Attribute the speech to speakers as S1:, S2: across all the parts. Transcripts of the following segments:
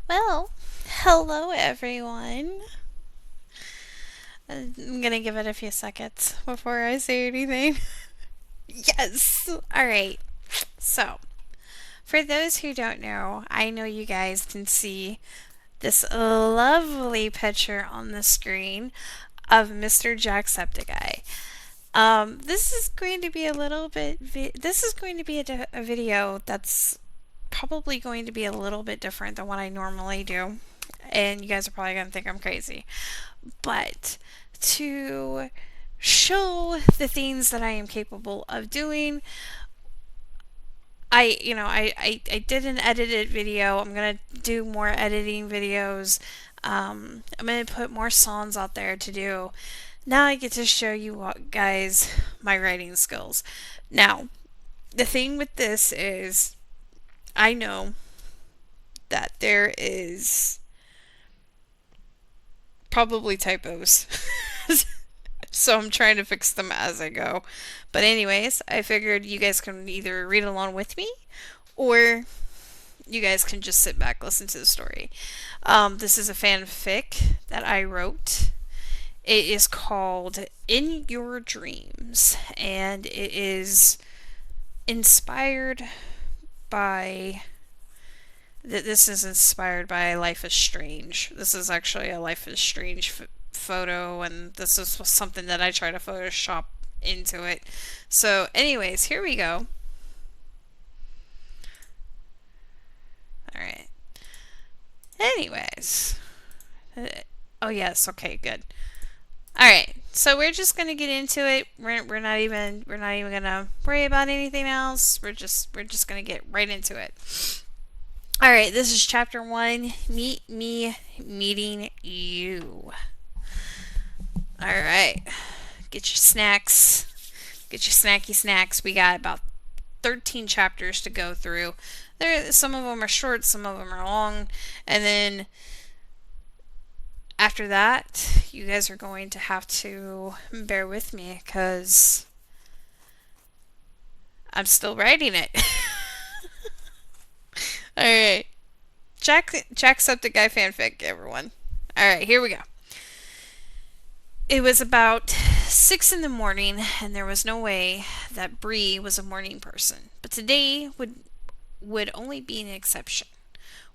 S1: Well, hello everyone. I'm gonna give it a few seconds before I say anything. Yes! Alright, so for those who don't know, I know you guys can see this lovely picture on the screen of Mr. Jacksepticeye. This is going to be a little bit, this is going to be a video that's probably going to be a little bit different than what I normally do. And you guys are probably going to think I'm crazy. But to show the things that I am capable of doing, I did an edited video. I'm going to do more editing videos. I'm going to put more songs out there to do. Now I get to show you what, guys, my writing skills. Now, the thing with this is I know that there is probably typos. So I'm trying to fix them as I go. But anyways, I figured you guys can either read along with me or you guys can just sit back, listen to the story. This is a fanfic that I wrote. It is called In Your Dreams, and it is inspired by this is inspired by Life is Strange. This is actually a Life is Strange photo, and this is something that I try to Photoshop into it. So, anyways, here we go. Alright. Anyways. Oh, yes, okay, good. Alright, so we're just gonna get into it. We're not even gonna worry about anything else. We're just gonna get right into it. Alright, this is chapter 1. Meet me meeting you. Alright. Get your snacks. Get your snacky snacks. We got about 13 chapters to go through. Some of them are short, some of them are long, and then after that, you guys are going to have to bear with me because I'm still writing it. Alright. Jacksepticeye fanfic, everyone. Alright, here we go. It was about 6 in the morning, and there was no way that Bree was a morning person. But today would only be an exception.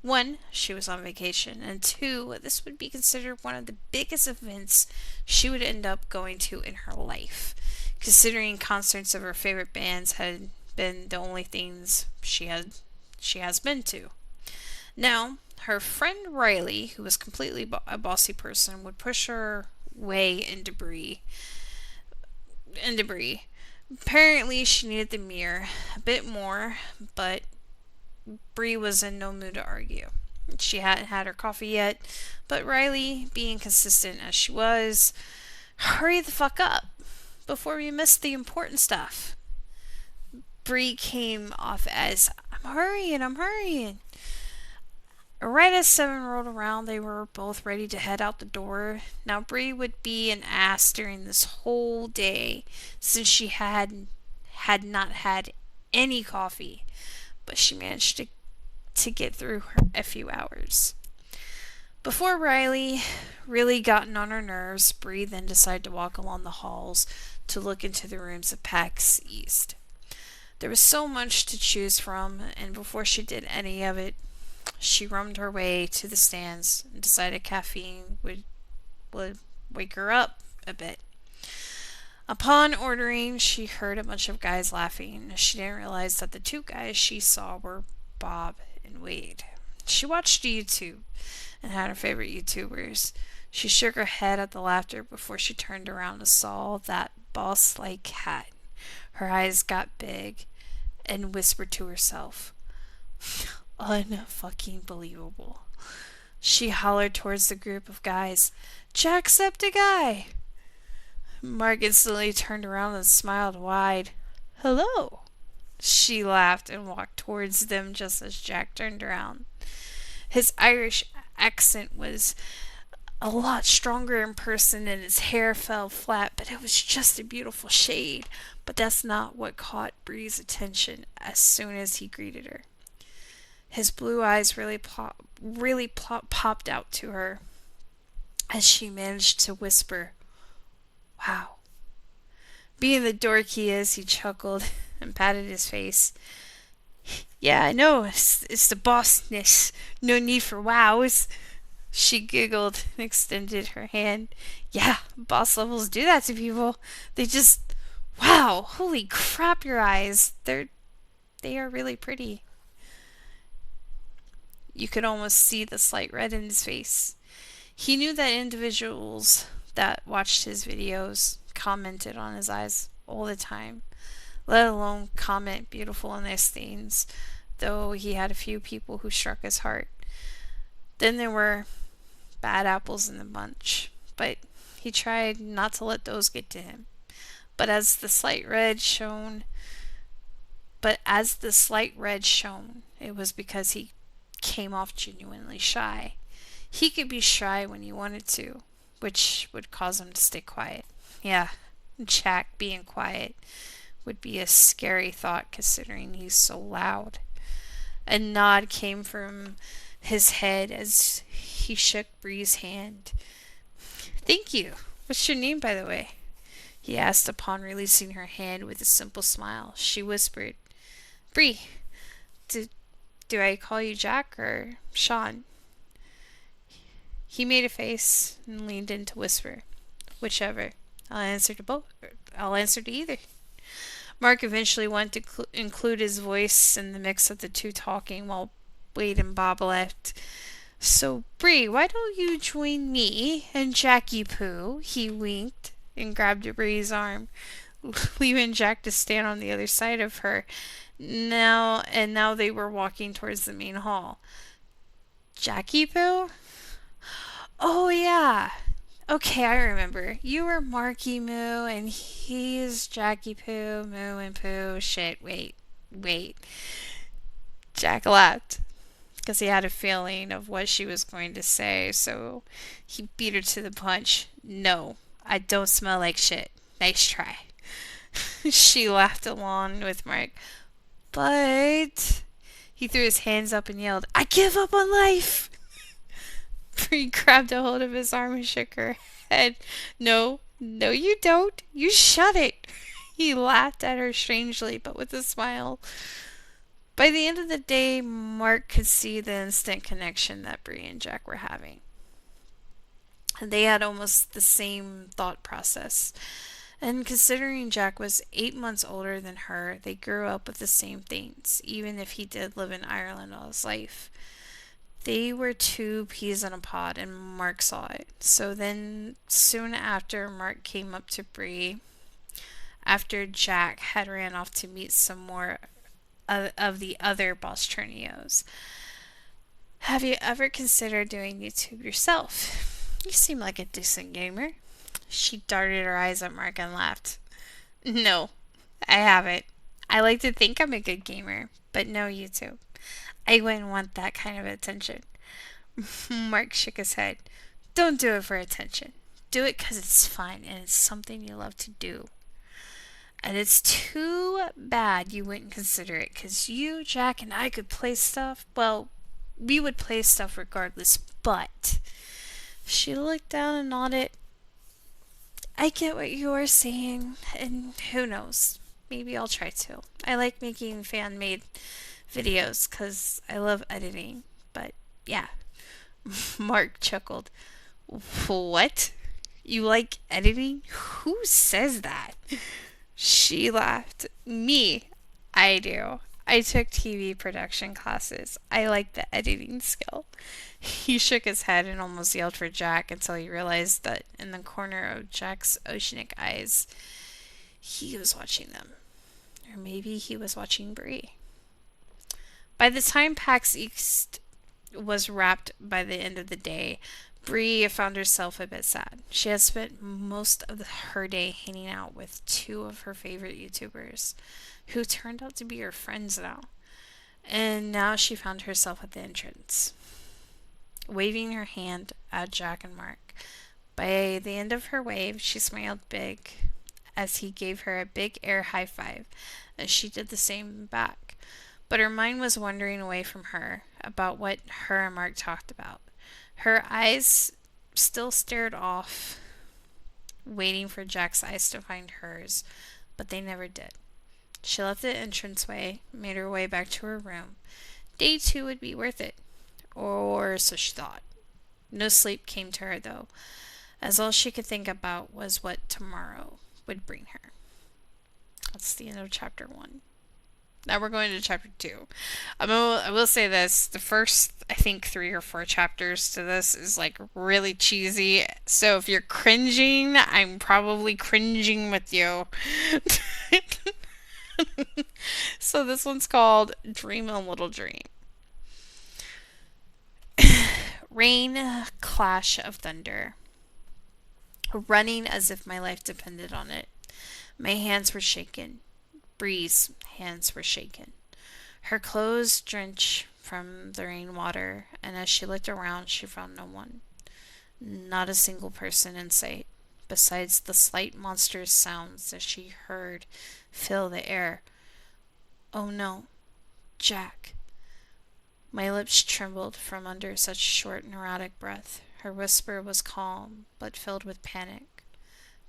S1: One, she was on vacation, and two, this would be considered one of the biggest events she would end up going to in her life, considering concerts of her favorite bands had been the only things she has been to. Now, her friend Riley, who was completely a bossy person, would push her way in debris. Apparently, she needed the mirror a bit more, but Bree was in no mood to argue. She hadn't had her coffee yet, but Riley, being consistent as she was, hurry the fuck up before we miss the important stuff. Bree came off as, I'm hurrying. Right as 7 rolled around, they were both ready to head out the door. Now, Bree would be an ass during this whole day, since she had not had any coffee, but she managed to get through a few hours. Before Riley really gotten on her nerves, Bree then decided to walk along the halls to look into the rooms of PAX East. There was so much to choose from, and before she did any of it, she rummed her way to the stands and decided caffeine would wake her up a bit. Upon ordering, she heard a bunch of guys laughing. She didn't realize that the two guys she saw were Bob and Wade. She watched YouTube and had her favorite YouTubers. She shook her head at the laughter before she turned around and saw that boss-like cat. Her eyes got big and whispered to herself, unfucking believable. She hollered towards the group of guys, Jacksepticeye! Mark instantly turned around and smiled wide. Hello! She laughed and walked towards them just as Jack turned around. His Irish accent was a lot stronger in person and his hair fell flat, but it was just a beautiful shade. But that's not what caught Bree's attention as soon as he greeted her. His blue eyes popped out to her as she managed to whisper, "Wow." Being the dork he is, he chuckled and patted his face. "Yeah, I know, it's the bossness. No need for wows." She giggled and extended her hand. "Yeah, boss levels do that to people. They just, wow, holy crap, your eyes. They are really pretty." You could almost see the slight red in his face. He knew that individuals that watched his videos commented on his eyes all the time, let alone comment beautiful and nice things, though he had a few people who struck his heart. Then there were bad apples in the bunch, but he tried not to let those get to him. But as the slight red shone, it was because he came off genuinely shy. He could be shy when he wanted to, which would cause him to stay quiet. Yeah, Jack being quiet would be a scary thought considering he's so loud. A nod came from his head as he shook Bree's hand. "Thank you. What's your name, by the way?" he asked upon releasing her hand with a simple smile. She whispered, "Bree. Do, do I call you Jack or Sean?" He made a face and leaned in to whisper, "Whichever. I'll answer to both. I'll answer to either." Mark eventually wanted to include his voice in the mix of the two talking while Wade and Bob left. "So, Bree, why don't you join me and Jackie Poo?" He winked and grabbed Bree's arm, leaving Jack to stand on the other side of her. Now they were walking towards the main hall. "Jackie Poo? Oh, yeah. Okay, I remember. You were Marky Moo, and he's Jackie Poo, Moo and Poo. Shit, wait. Jack laughed, because he had a feeling of what she was going to say, so he beat her to the punch. "No, I don't smell like shit. Nice try." She laughed along with Mark. "But..." He threw his hands up and yelled, "I give up on life!" Bree grabbed a hold of his arm and shook her head. No, you don't. You shut it." He laughed at her strangely, but with a smile. By the end of the day, Mark could see the instant connection that Bree and Jack were having. They had almost the same thought process. And considering Jack was 8 months older than her, they grew up with the same things, even if he did live in Ireland all his life. They were two peas in a pod, and Mark saw it. So then, soon after, Mark came up to Bree after Jack had ran off to meet some more of the other boss Trinios. "Have you ever considered doing YouTube yourself? You seem like a decent gamer." She darted her eyes at Mark and laughed. "No, I haven't. I like to think I'm a good gamer, but no YouTube. I wouldn't want that kind of attention." Mark shook his head. "Don't do it for attention. Do it because it's fun and it's something you love to do. And it's too bad you wouldn't consider it, because you, Jack, and I could play stuff. Well, we would play stuff regardless, but..." She looked down and nodded. "I get what you are saying, and who knows, maybe I'll try to. I like making fan-made videos because I love editing, but yeah." Mark chuckled. "What? You like editing? Who says that?" She laughed. "Me. I do. I took TV production classes. I like the editing skill." He shook his head and almost yelled for Jack until he realized that in the corner of Jack's oceanic eyes, he was watching them. Or maybe he was watching Bree. By the time PAX East was wrapped by the end of the day, Bree found herself a bit sad. She had spent most of her day hanging out with two of her favorite YouTubers, who turned out to be her friends now. And now she found herself at the entrance, waving her hand at Jack and Mark. By the end of her wave, she smiled big as he gave her a big air high five, and she did the same back. But her mind was wandering away from her about what her and Mark talked about. Her eyes still stared off, waiting for Jack's eyes to find hers, but they never did. She left the entranceway, made her way back to her room. Day 2 would be worth it, or so she thought. No sleep came to her, though, as all she could think about was what tomorrow would bring her. That's the end of chapter 1. Now we're going to chapter 2. I will say this. The first, I think, 3 or 4 chapters to this is like really cheesy. So if you're cringing, I'm probably cringing with you. So this one's called Dream a Little Dream. Rain, clash of thunder. Running as if my life depended on it. My hands were shaken. Bree's hands were shaken. Her clothes drenched from the rainwater, and as she looked around, she found no one. Not a single person in sight, besides the slight monstrous sounds that she heard fill the air. Oh no, Jack. My lips trembled from under such short, neurotic breath. Her whisper was calm, but filled with panic.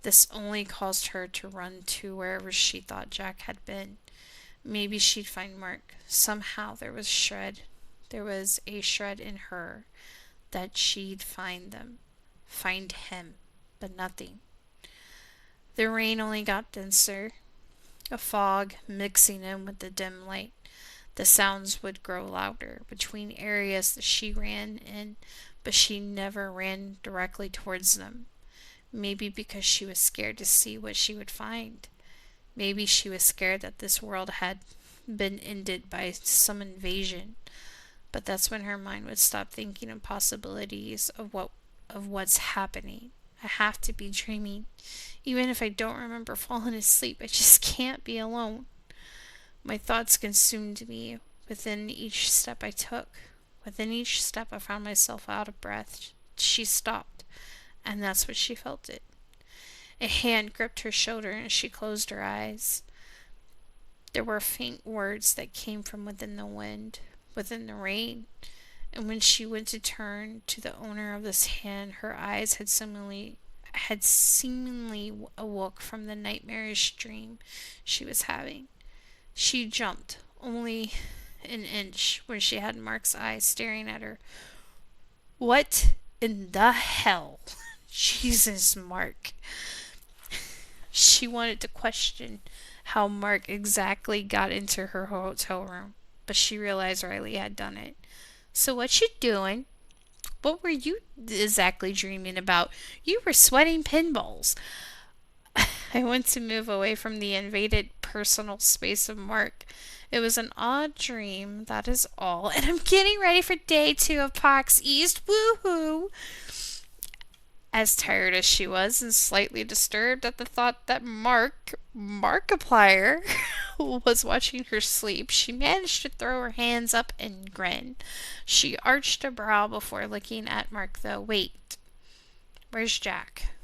S1: This only caused her to run to wherever she thought Jack had been. Maybe she'd find Mark. Somehow there was a shred in her that she'd find him, but nothing. The rain only got denser, a fog mixing in with the dim light. The sounds would grow louder between areas that she ran in, but she never ran directly towards them. Maybe because she was scared to see what she would find. Maybe she was scared that this world had been ended by some invasion. But that's when her mind would stop thinking of possibilities of what's happening. I have to be dreaming. Even if I don't remember falling asleep, I just can't be alone. My thoughts consumed me within each step I took. Within each step I found myself out of breath. She stopped. And that's what she felt it. A hand gripped her shoulder and she closed her eyes. There were faint words that came from within the wind, within the rain. And when she went to turn to the owner of this hand, her eyes had seemingly awoke from the nightmarish dream she was having. She jumped only an inch when she had Mark's eyes staring at her. What in the hell? Jesus, Mark. She wanted to question how Mark exactly got into her hotel room, but she realized Riley had done it. So what you doing? What were you exactly dreaming about? You were sweating pinballs. I went to move away from the invaded personal space of Mark. It was an odd dream, that is all, and I'm getting ready for day 2 of PAX East. Woohoo! As tired as she was and slightly disturbed at the thought that Markiplier, was watching her sleep, she managed to throw her hands up and grin. She arched a brow before looking at Mark, though. Wait, where's Jack?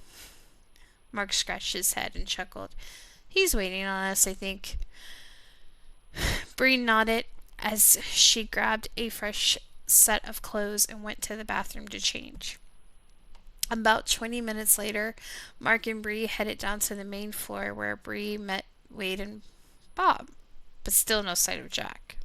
S1: Mark scratched his head and chuckled. He's waiting on us, I think. Bree nodded as she grabbed a fresh set of clothes and went to the bathroom to change. About 20 minutes later, Mark and Bree headed down to the main floor where Bree met Wade and Bob, but still no sight of Jack.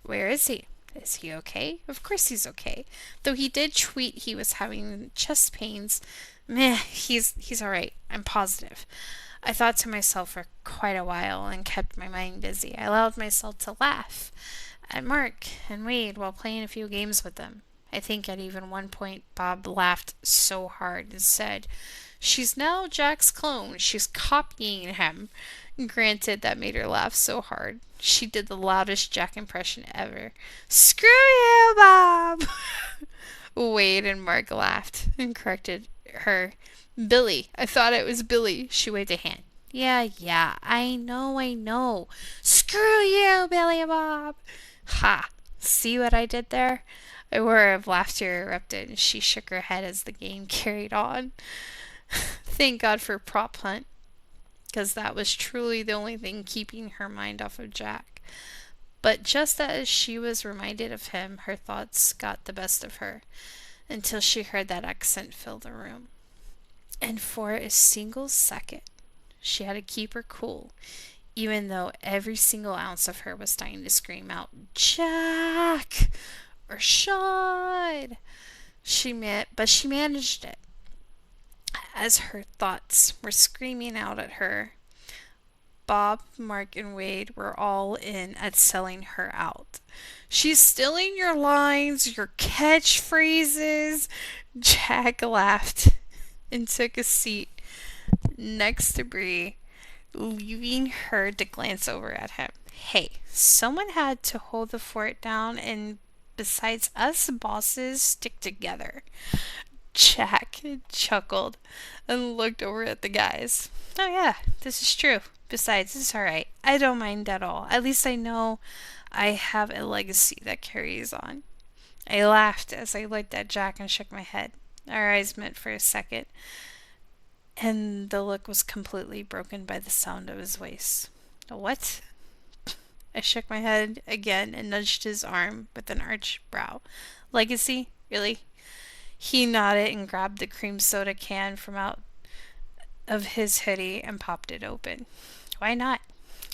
S1: Where is he? Is he okay? Of course he's okay. Though he did tweet he was having chest pains. Meh, he's alright. I'm positive. I thought to myself for quite a while and kept my mind busy. I allowed myself to laugh at Mark and Wade while playing a few games with them. I think at even one point Bob laughed so hard and said, "She's now Jack's clone. She's copying him." Granted, that made her laugh so hard. She did the loudest Jack impression ever. "Screw you, Bob!" Wade and Mark laughed and corrected her. "Billy. I thought it was Billy." She waved a hand. Yeah, I know. Screw you, Billy and Bob." Ha! See what I did there? A roar of laughter erupted, and she shook her head as the game carried on. Thank God for Prop Hunt, because that was truly the only thing keeping her mind off of Jack. But just as she was reminded of him, her thoughts got the best of her until she heard that accent fill the room. And for a single second, she had to keep her cool, even though every single ounce of her was dying to scream out, Jack! Or Sean! But she managed it. As her thoughts were screaming out at her, Bob, Mark, and Wade were all in at selling her out. She's stealing your lines, your catchphrases. Jack laughed and took a seat next to Bree, leaving her to glance over at him. Hey, someone had to hold the fort down, and besides us bosses, stick together. Jack chuckled and looked over at the guys. Oh, yeah, this is true. Besides, it's alright. I don't mind at all. At least I know I have a legacy that carries on. I laughed as I looked at Jack and shook my head. Our eyes met for a second, and the look was completely broken by the sound of his voice. What? I shook my head again and nudged his arm with an arched brow. Legacy? Really? He nodded and grabbed the cream soda can from out of his hoodie and popped it open. Why not?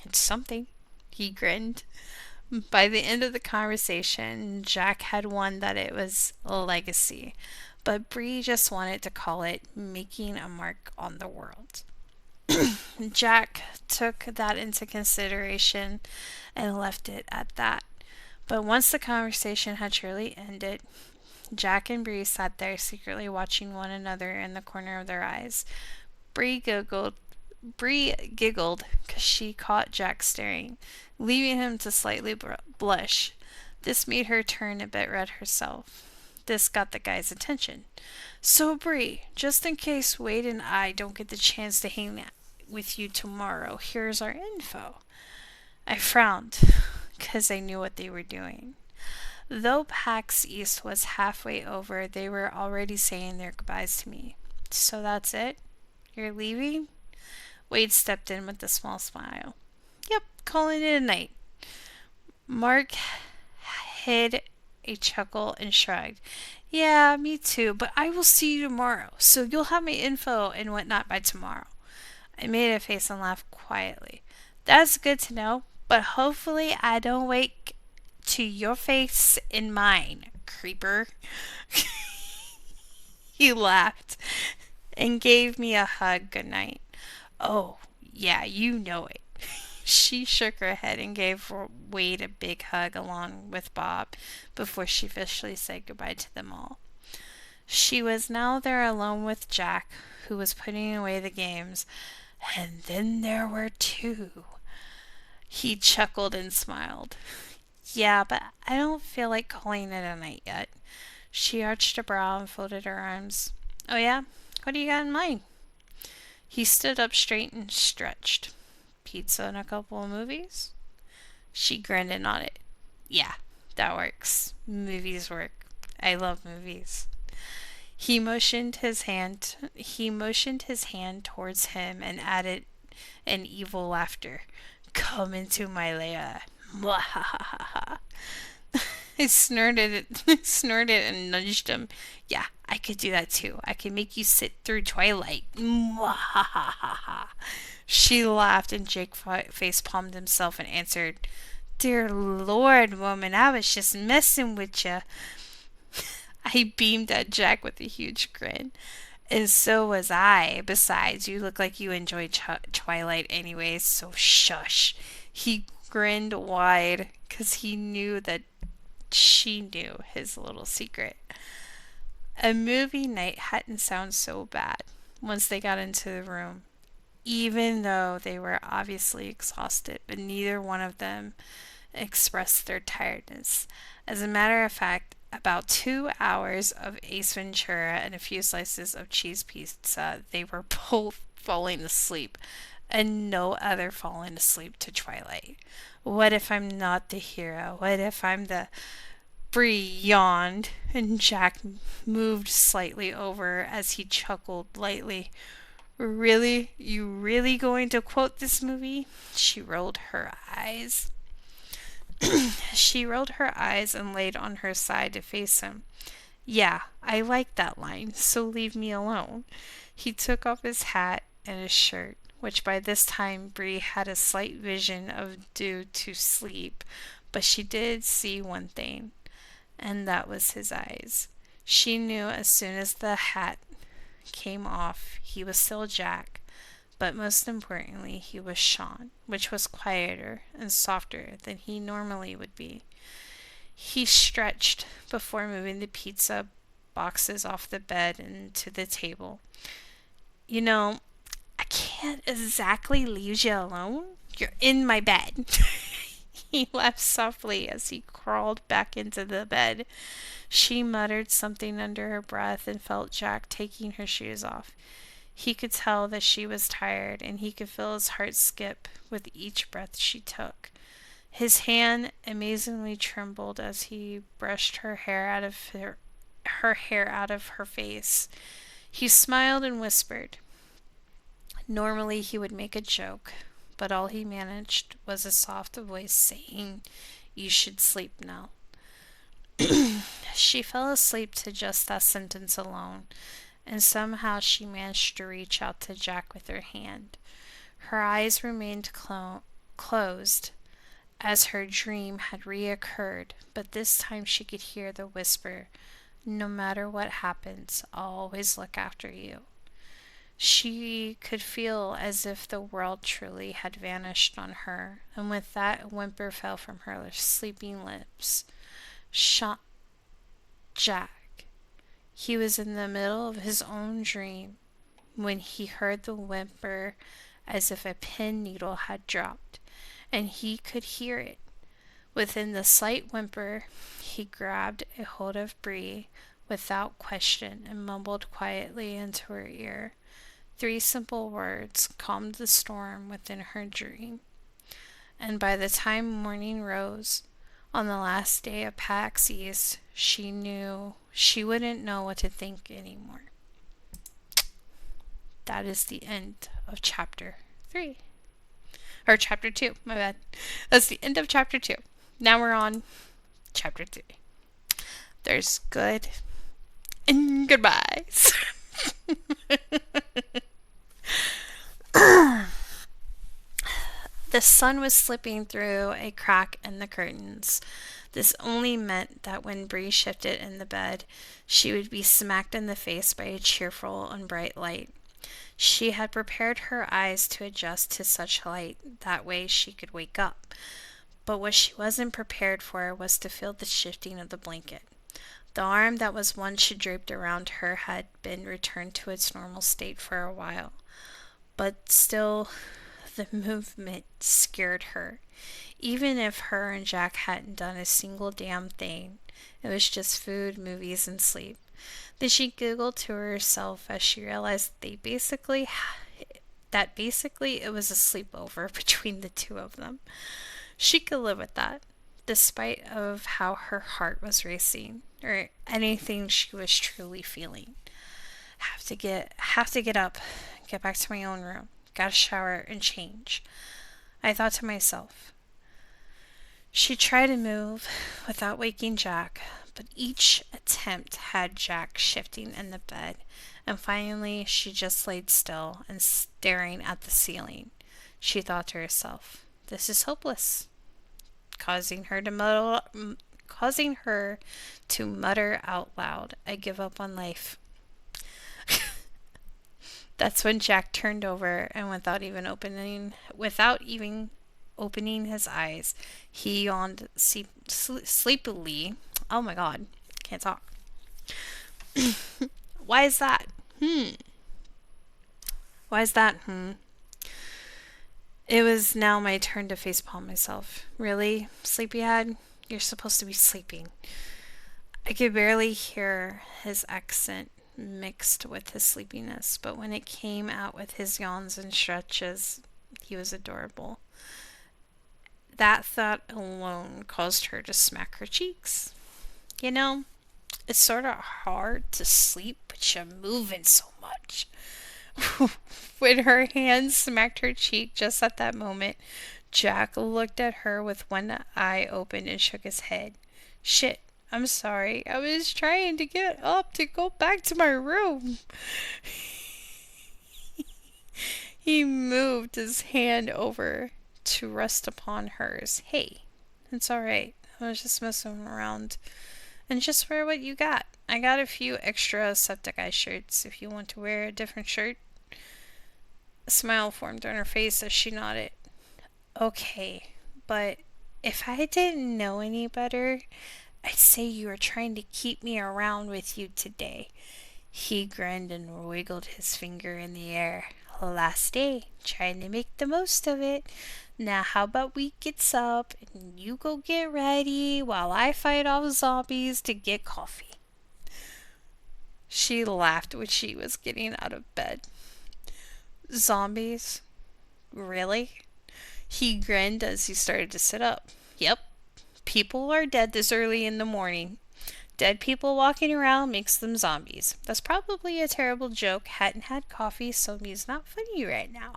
S1: It's something. He grinned. By the end of the conversation, Jack had won that it was a legacy, but Bree just wanted to call it making a mark on the world. Jack took that into consideration and left it at that. But once the conversation had truly ended, Jack and Bree sat there secretly watching one another in the corner of their eyes. Bree giggled because she caught Jack staring, leaving him to slightly blush. This made her turn a bit red herself. This got the guy's attention. So, Bree, just in case Wade and I don't get the chance to hang out with you tomorrow, here's our info. I frowned, because I knew what they were doing. Though PAX East was halfway over, they were already saying their goodbyes to me. So that's it? You're leaving? Wade stepped in with a small smile. Yep, calling it a night. Mark hid a chuckle and shrugged. Yeah, me too, but I will see you tomorrow, so you'll have my info and whatnot by tomorrow. I made a face and laughed quietly. That's good to know, but hopefully I don't wake to your face in mine, creeper. He laughed and gave me a hug goodnight. Oh, yeah, you know it. She shook her head and gave Wade a big hug along with Bob before she officially said goodbye to them all. She was now there alone with Jack, who was putting away the games. And then there were two. He chuckled and smiled. Yeah, but I don't feel like calling it a night yet. She arched a brow and folded her arms. Oh yeah? What do you got in mind? He stood up straight and stretched. Pizza and a couple of movies? She grinned and nodded. Yeah, that works. Movies work. I love movies. He motioned his hand towards him and added an evil laughter. Come into my lair. Mwahaha. I snorted and nudged him. Yeah, I could do that too. I can make you sit through Twilight. Mwahaha. She laughed and Jake face palmed himself and answered, Dear Lord, woman, I was just messing with you. I beamed at Jack with a huge grin. And so was I. Besides, you look like you enjoy Twilight anyways, so shush. He grinned wide because he knew that she knew his little secret. A movie night hadn't sounded so bad once they got into the room, even though they were obviously exhausted, but neither one of them expressed their tiredness. As a matter of fact, about 2 hours of Ace Ventura and a few slices of cheese pizza, they were both falling asleep, and no other falling asleep to Twilight. What if I'm not the hero? What if I'm the... Bree yawned, and Jack moved slightly over as he chuckled lightly. Really? You really going to quote this movie? She rolled her eyes. She rolled her eyes and laid on her side to face him. Yeah, I like that line, so leave me alone. He took off his hat and his shirt, which by this time Bree had a slight vision of due to sleep, but she did see one thing, and that was his eyes. She knew as soon as the hat came off he was still Jack, but most importantly he was Sean, which was quieter and softer than he normally would be. He stretched before moving the pizza boxes off the bed and to the table. You know, I can't exactly leave you alone. You're in my bed. He laughed softly as he crawled back into the bed. She muttered something under her breath and felt Jack taking her shoes off. He could tell that she was tired, and he could feel his heart skip with each breath she took. His hand amazingly trembled as he brushed her hair out of her face. He smiled and whispered. Normally he would make a joke, but all he managed was a soft voice saying, "You should sleep now." She fell asleep to just that sentence alone, and somehow she managed to reach out to Jack with her hand. Her eyes remained closed, as her dream had reoccurred, but this time she could hear the whisper, "No matter what happens, I'll always look after you." She could feel as if the world truly had vanished on her, and with that a whimper fell from her sleeping lips. Shot Jack. He was in the middle of his own dream when he heard the whimper as if a pin needle had dropped, and he could hear it. Within the slight whimper, he grabbed a hold of Bree without question and mumbled quietly into her ear. 3 simple words calmed the storm within her dream. And by the time morning rose, on the last day of PAX East, she knew she wouldn't know what to think anymore. That is the end of chapter 3. Or chapter 2, my bad. That's the end of chapter 2. Now we're on chapter 3. There's good and goodbyes. The sun was slipping through a crack in the curtains. This only meant that when Bree shifted in the bed, she would be smacked in the face by a cheerful and bright light. She had prepared her eyes to adjust to such light, that way she could wake up. But what she wasn't prepared for was to feel the shifting of the blanket. The arm that was once draped around her had been returned to its normal state for a while, but still the movement scared her. Even if her and Jack hadn't done a single damn thing, it was just food, movies, and sleep. Then she giggled to herself as she realized that basically it was a sleepover between the two of them. She could live with that, despite of how her heart was racing, or anything she was truly feeling. Have to get up, get back to my own room, gotta shower and change, I thought to myself. She tried to move without waking Jack, but each attempt had Jack shifting in the bed, and finally she just laid still and staring at the ceiling. She thought to herself, "This is hopeless," causing her to mutter out loud, "I give up on life." That's when Jack turned over, and without even opening his eyes, he yawned sleepily. Oh my god, can't talk. Why is that? Why is that? It was now my turn to facepalm myself. Really, sleepyhead? You're supposed to be sleeping. I could barely hear his accent mixed with his sleepiness, but when it came out with his yawns and stretches, he was adorable. That thought alone caused her to smack her cheeks. You know, it's sort of hard to sleep, but you're moving so much. When her hand smacked her cheek just at that moment, Jack looked at her with one eye open and shook his head. Shit, I'm sorry. I was trying to get up to go back to my room. He moved his hand over to rest upon hers. Hey, it's alright. I was just messing around. And just wear what you got. I got a few extra septic eye shirts if you want to wear a different shirt. A smile formed on her face as she nodded. Okay, but if I didn't know any better, I'd say you were trying to keep me around with you today. He grinned and wiggled his finger in the air. Last day, trying to make the most of it. Now how about we get up and you go get ready while I fight off zombies to get coffee. She laughed when she was getting out of bed. Zombies? Really? He grinned as he started to sit up. Yep, people are dead this early in the morning. Dead people walking around makes them zombies. That's probably a terrible joke. Hadn't had coffee, so me's not funny right now.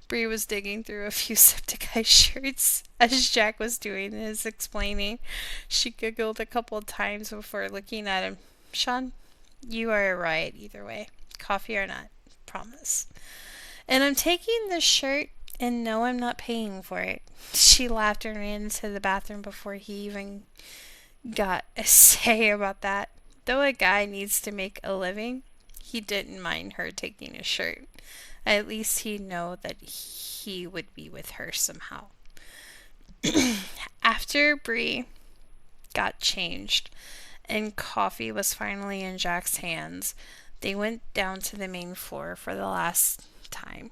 S1: Bree was digging through a few septic eye shirts as Jack was doing his explaining. She giggled a couple of times before looking at him. Sean, you are right either way. Coffee or not. Promise. And I'm taking this shirt and no, I'm not paying for it. She laughed and ran into the bathroom before he even got a say about that. Though a guy needs to make a living, he didn't mind her taking his shirt. At least he'd know that he would be with her somehow. After Bree got changed and coffee was finally in Jack's hands, they went down to the main floor for the last time.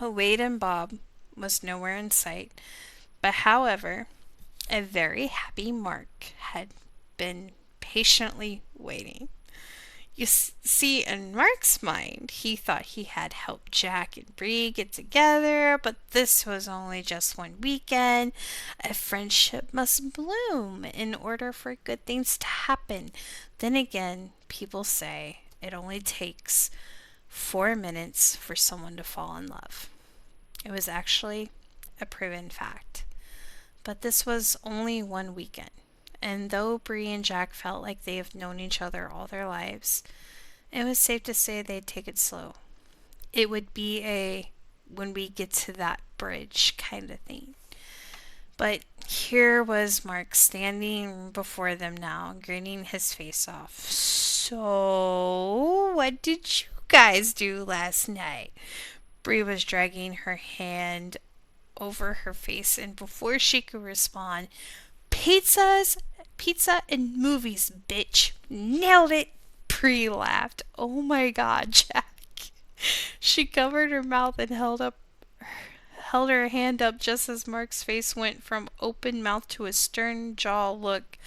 S1: Wade and Bob was nowhere in sight, but however, a very happy Mark had been patiently waiting. You see, in Mark's mind, he thought he had helped Jack and Bree get together, but this was only just one weekend. A friendship must bloom in order for good things to happen. Then again, people say it only takes 4 minutes for someone to fall in love. It was actually a proven fact. But this was only one weekend. And though Bree and Jack felt like they have known each other all their lives, it was safe to say they'd take it slow. It would be a when we get to that bridge kind of thing. But here was Mark standing before them now, grinning his face off. So, what did you guys do last night? Bree was dragging her hand over her face, and before she could respond, pizza and movies, bitch. Nailed it. Bree laughed. Oh my god, Jack. She covered her mouth and held her hand up just as Mark's face went from open mouth to a stern jaw look.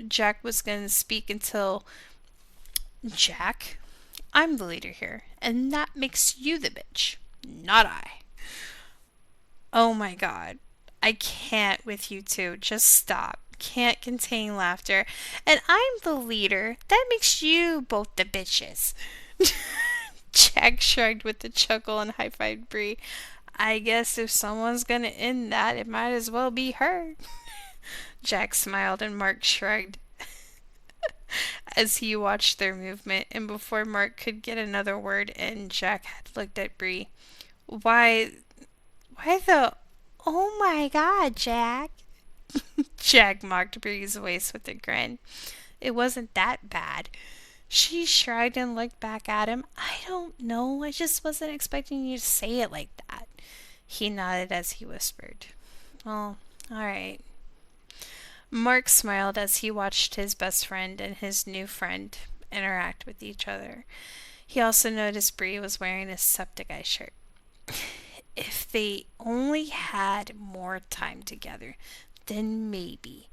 S1: Jack was going to speak until, Jack, I'm the leader here, and that makes you the bitch, not I. Oh my god. I can't with you two. Just stop. Can't contain laughter. And I'm the leader. That makes you both the bitches. Jack shrugged with a chuckle and high-fived Bree. I guess if someone's gonna end that, it might as well be her. Jack smiled and Mark shrugged as he watched their movement, and before Mark could get another word in, Jack had looked at Bree. Why the... Oh my god, Jack. Jack mocked Bree's voice with a grin. It wasn't that bad. She shrugged and looked back at him. I don't know. I just wasn't expecting you to say it like that. He nodded as he whispered. Well, alright. Mark smiled as he watched his best friend and his new friend interact with each other. He also noticed Bree was wearing a septic eye shirt. If they only had more time together, then maybe,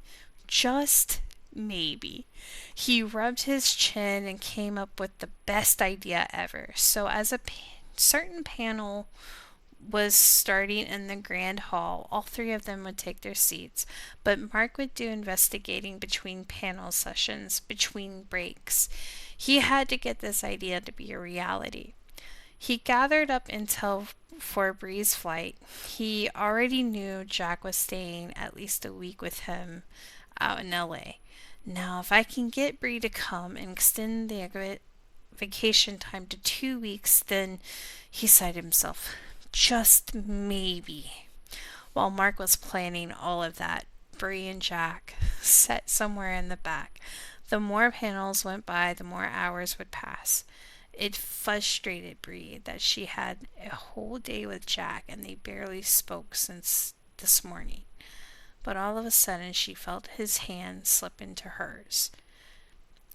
S1: just maybe. He rubbed his chin and came up with the best idea ever. So as a certain panel was starting in the grand hall, all three of them would take their seats, but Mark would do investigating between panel sessions, between breaks. He had to get this idea to be a reality. He gathered up intel for Bree's flight, he already knew Jack was staying at least a week with him out in LA. Now, if I can get Bree to come and extend the vacation time to 2 weeks, then he sighed himself. Just maybe. While Mark was planning all of that, Bree and Jack sat somewhere in the back. The more panels went by, the more hours would pass. It frustrated Bree that she had a whole day with Jack and they barely spoke since this morning. But all of a sudden she felt his hand slip into hers.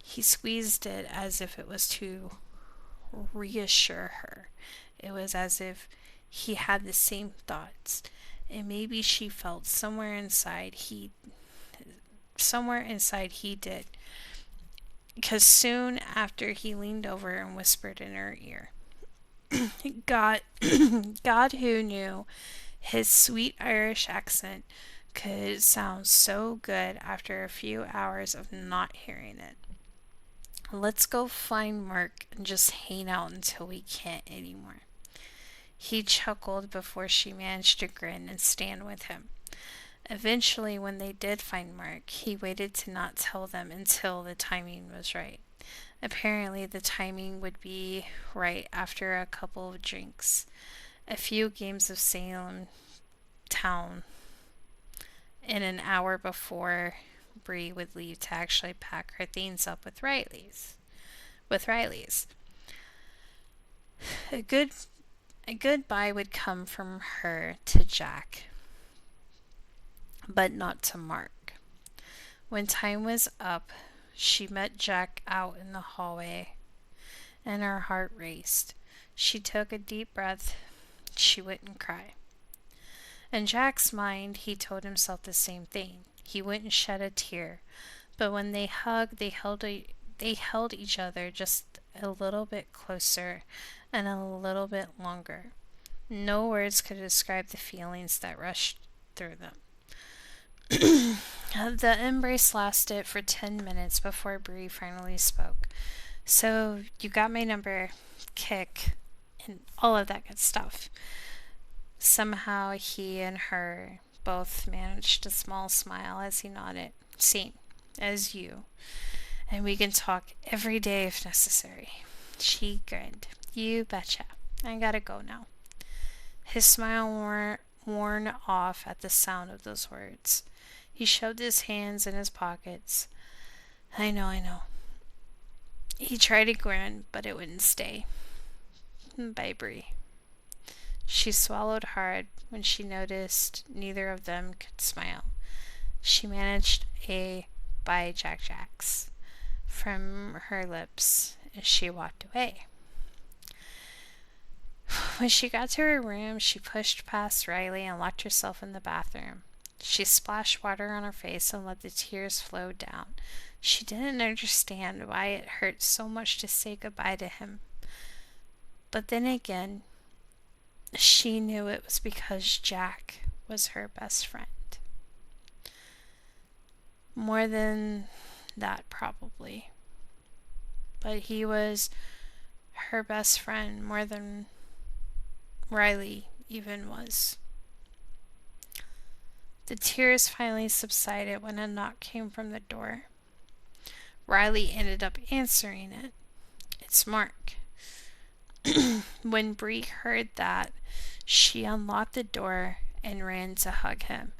S1: He squeezed it as if it was to reassure her. It was as if he had the same thoughts, and maybe she felt somewhere inside he did. Because soon after he leaned over and whispered in her ear, God, God who knew his sweet Irish accent could sound so good after a few hours of not hearing it. Let's go find Mark and just hang out until we can't anymore. He chuckled before she managed to grin and stand with him. Eventually, when they did find Mark, he waited to not tell them until the timing was right. Apparently, the timing would be right after a couple of drinks, a few games of Salem Town, and an hour before Bree would leave to actually pack her things up with Riley's. A goodbye would come from her to Jack, but not to Mark. When time was up, she met Jack out in the hallway, and her heart raced. She took a deep breath. She wouldn't cry. In Jack's mind, he told himself the same thing. He wouldn't shed a tear, but when they hugged, they held each other just a little bit closer and a little bit longer. No words could describe the feelings that rushed through them. The embrace lasted for 10 minutes before Bree finally spoke. So, you got my number, kick, and all of that good stuff. Somehow he and her both managed a small smile as he nodded. Same as you. And we can talk every day if necessary. She grinned. You betcha. I gotta go now. His smile worn off at the sound of those words. He shoved his hands in his pockets. I know. He tried to grin, but it wouldn't stay. Bye, Bree. She swallowed hard when she noticed neither of them could smile. She managed a bye, Jack from her lips as she walked away. When she got to her room, she pushed past Riley and locked herself in the bathroom. She splashed water on her face and let the tears flow down. She didn't understand why it hurt so much to say goodbye to him. But then again, she knew it was because Jack was her best friend. More than that, probably. But he was her best friend more than Riley even was. The tears finally subsided when a knock came from the door. Riley ended up answering it. It's Mark. When Bree heard that, she unlocked the door and ran to hug him.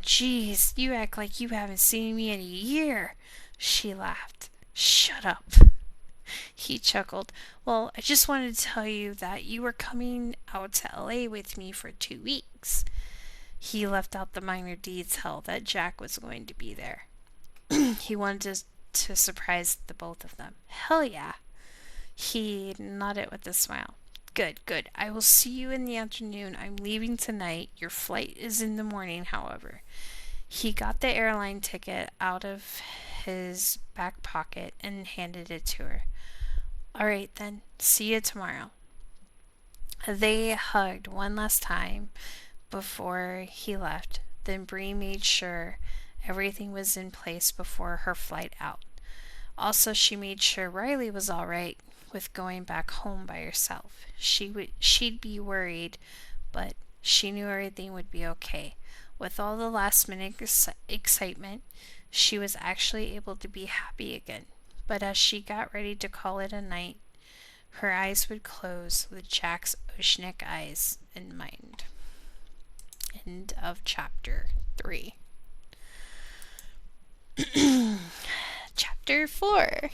S1: Geez, you act like you haven't seen me in a year, she laughed. Shut up. He chuckled. Well, I just wanted to tell you that you were coming out to LA with me for 2 weeks. He left out the minor detail that Jack was going to be there. He wanted to surprise the both of them. Hell yeah. He nodded with a smile. Good. I will see you in the afternoon. I'm leaving tonight. Your flight is in the morning, however. He got the airline ticket out of his back pocket and handed it to her. All right, then. See you tomorrow. They hugged one last time before he left. Then Bree made sure everything was in place before her flight out. Also, she made sure Riley was all right with going back home by herself. She'd be worried but she knew everything would be okay. With all the last minute excitement, she was actually able to be happy again. But as she got ready to call it a night, her eyes would close with Jack's oceanic eyes in mind. End of chapter 3. Chapter 4.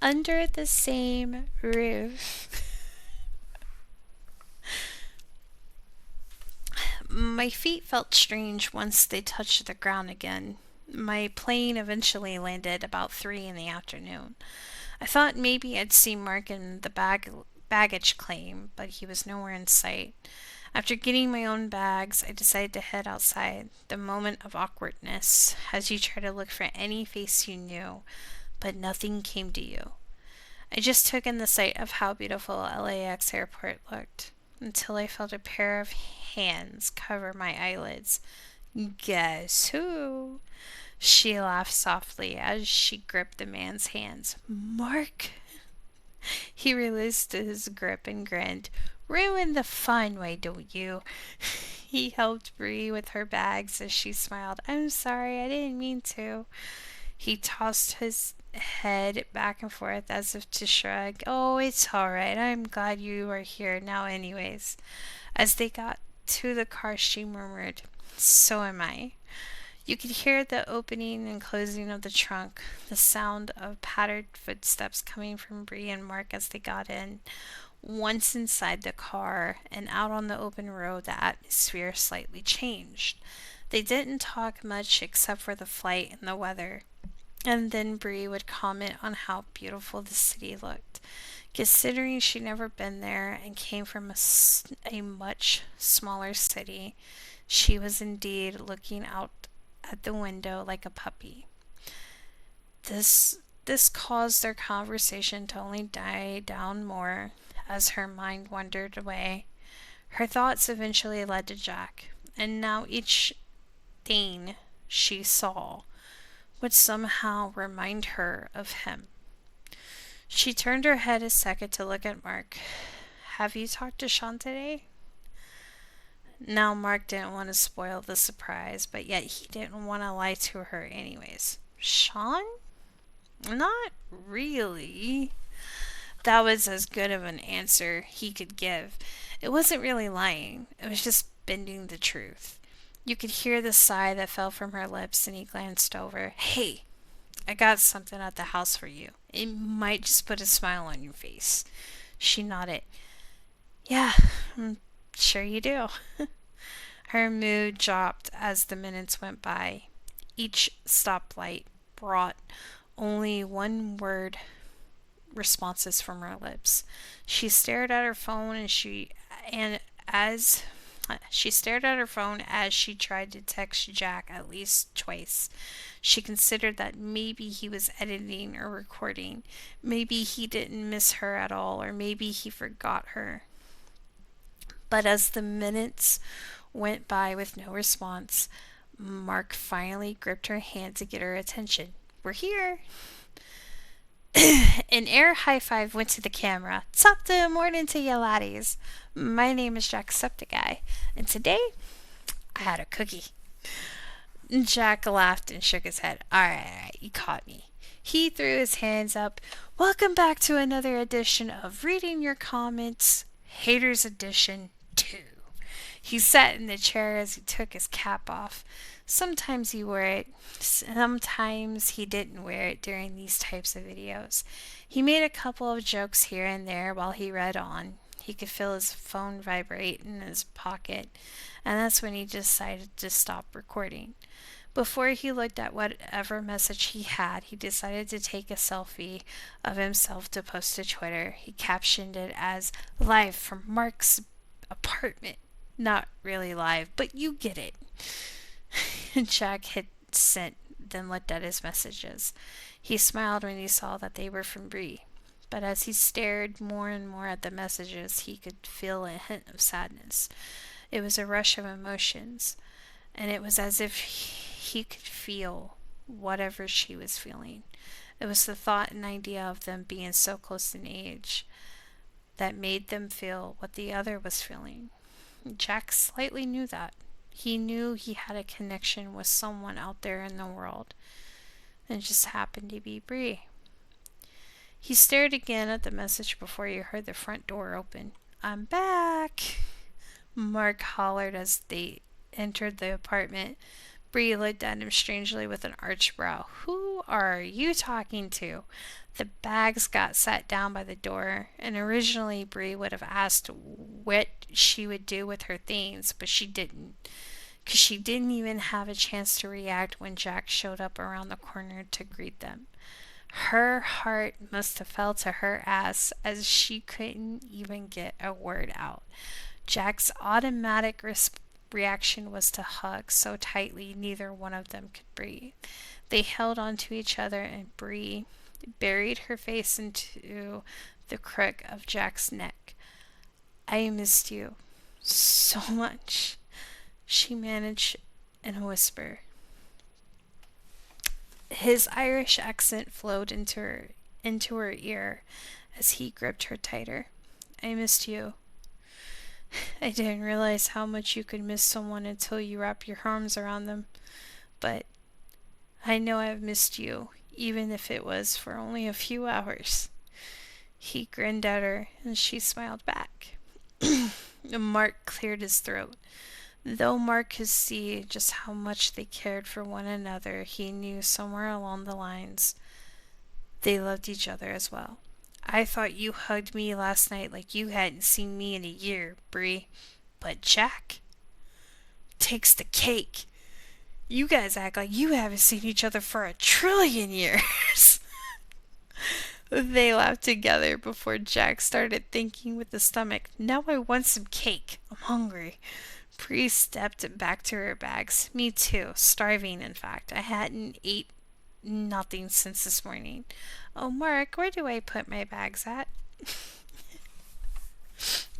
S1: Under the same roof. My feet felt strange once they touched the ground again. My plane eventually landed about 3 in the afternoon. I thought maybe I'd see Mark in the baggage claim, but he was nowhere in sight. After getting my own bags, I decided to head outside. The moment of awkwardness, as you try to look for any face you knew, but nothing came to you. I just took in the sight of how beautiful LAX airport looked, until I felt a pair of hands cover my eyelids. Guess who? She laughed softly as she gripped the man's hands. Mark? He released his grip and grinned. Ruin the fun, why don't you? He helped Bree with her bags as she smiled. I'm sorry, I didn't mean to. He tossed his head back and forth as if to shrug. Oh, it's all right. I'm glad you are here now anyways. As they got to the car, she murmured, So am I. You could hear the opening and closing of the trunk, the sound of pattered footsteps coming from Bree and Mark as they got in. Once inside the car and out on the open road, the atmosphere slightly changed. They didn't talk much except for the flight and the weather. And then Bree would comment on how beautiful the city looked. Considering she'd never been there and came from a much smaller city, she was indeed looking out at the window like a puppy. This caused their conversation to only die down more as her mind wandered away. Her thoughts eventually led to Jack, and now each thing she saw would somehow remind her of him. She turned her head a second to look at Mark. Have you talked to Sean today? Now Mark didn't want to spoil the surprise, but yet he didn't want to lie to her anyways. Sean? Not really. That was as good of an answer he could give. It wasn't really lying. It was just bending the truth. You could hear the sigh that fell from her lips, and he glanced over. Hey, I got something at the house for you. It might just put a smile on your face. She nodded. Yeah, I'm sure you do. Her mood dropped as the minutes went by. Each stoplight brought only one word responses from her lips. She stared at her phone as she tried to text Jack at least twice. She considered that maybe he was editing or recording. Maybe he didn't miss her at all, or maybe he forgot her. But as the minutes went by with no response, Mark finally gripped her hand to get her attention. We're here. An air high five went to the camera. Top of the morning to you laddies. My name is Jacksepticeye, and today I had a cookie. Jack laughed and shook his head. Alright, you caught me. He threw his hands up. Welcome back to another edition of Reading Your Comments, Haters Edition 2. He sat in the chair as he took his cap off. Sometimes he wore it, sometimes he didn't wear it during these types of videos. He made a couple of jokes here and there while he read on. He could feel his phone vibrate in his pocket, and that's when he decided to stop recording. Before he looked at whatever message he had, he decided to take a selfie of himself to post to Twitter. He captioned it as live from Mark's apartment. Not really live, but you get it. Jack hit sent, then looked at his messages. He smiled when he saw that they were from Bree, but as he stared more and more at the messages, he could feel a hint of sadness. It was a rush of emotions, and it was as if he could feel whatever she was feeling. It was the thought and idea of them being so close in age that made them feel what the other was feeling. Jack slightly knew that. He knew he had a connection with someone out there in the world, and it just happened to be Bree. He stared again at the message before he heard the front door open. "I'm back," Mark hollered as they entered the apartment. Bree looked at him strangely with an arched brow. "Who are you talking to?" The bags got set down by the door, and originally Bree would have asked what she would do with her things, but she didn't, because she didn't even have a chance to react when Jack showed up around the corner to greet them. Her heart must have fell to her ass as she couldn't even get a word out. Jack's automatic reaction was to hug so tightly neither one of them could breathe. They held onto each other, and Bree buried her face into the crook of Jack's neck. "I missed you so much," she managed in a whisper. His Irish accent flowed into her ear as he gripped her tighter. "I missed you. I didn't realize how much you could miss someone until you wrap your arms around them. But I know I've missed you, even if it was for only a few hours." He grinned at her, and she smiled back. Mark cleared his throat. Though Mark could see just how much they cared for one another, he knew somewhere along the lines they loved each other as well. "I thought you hugged me last night like you hadn't seen me in a year, Bree. But Jack takes the cake. You guys act like you haven't seen each other for 1,000,000,000,000 years." They laughed together before Jack started thinking with his stomach, "Now I want some cake. I'm hungry." Bree stepped back to her bags. "Me too. Starving, in fact. I hadn't ate nothing since this morning. Oh, Mark, where do I put my bags at?"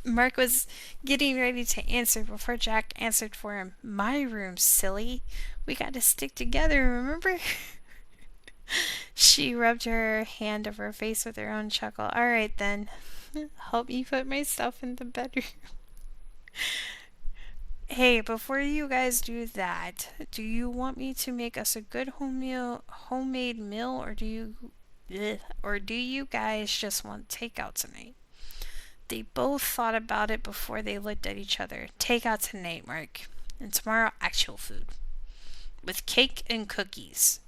S1: Mark was getting ready to answer before Jack answered for him. "My room, silly. We got to stick together, remember?" She rubbed her hand over her face with her own chuckle. "All right, then. Help me put my stuff in the bedroom." "Hey, before you guys do that, do you want me to make us a good homemade meal, or do you guys just want takeout tonight?" They both thought about it before they looked at each other. "Takeout tonight, Mark. And tomorrow, actual food. With cake and cookies."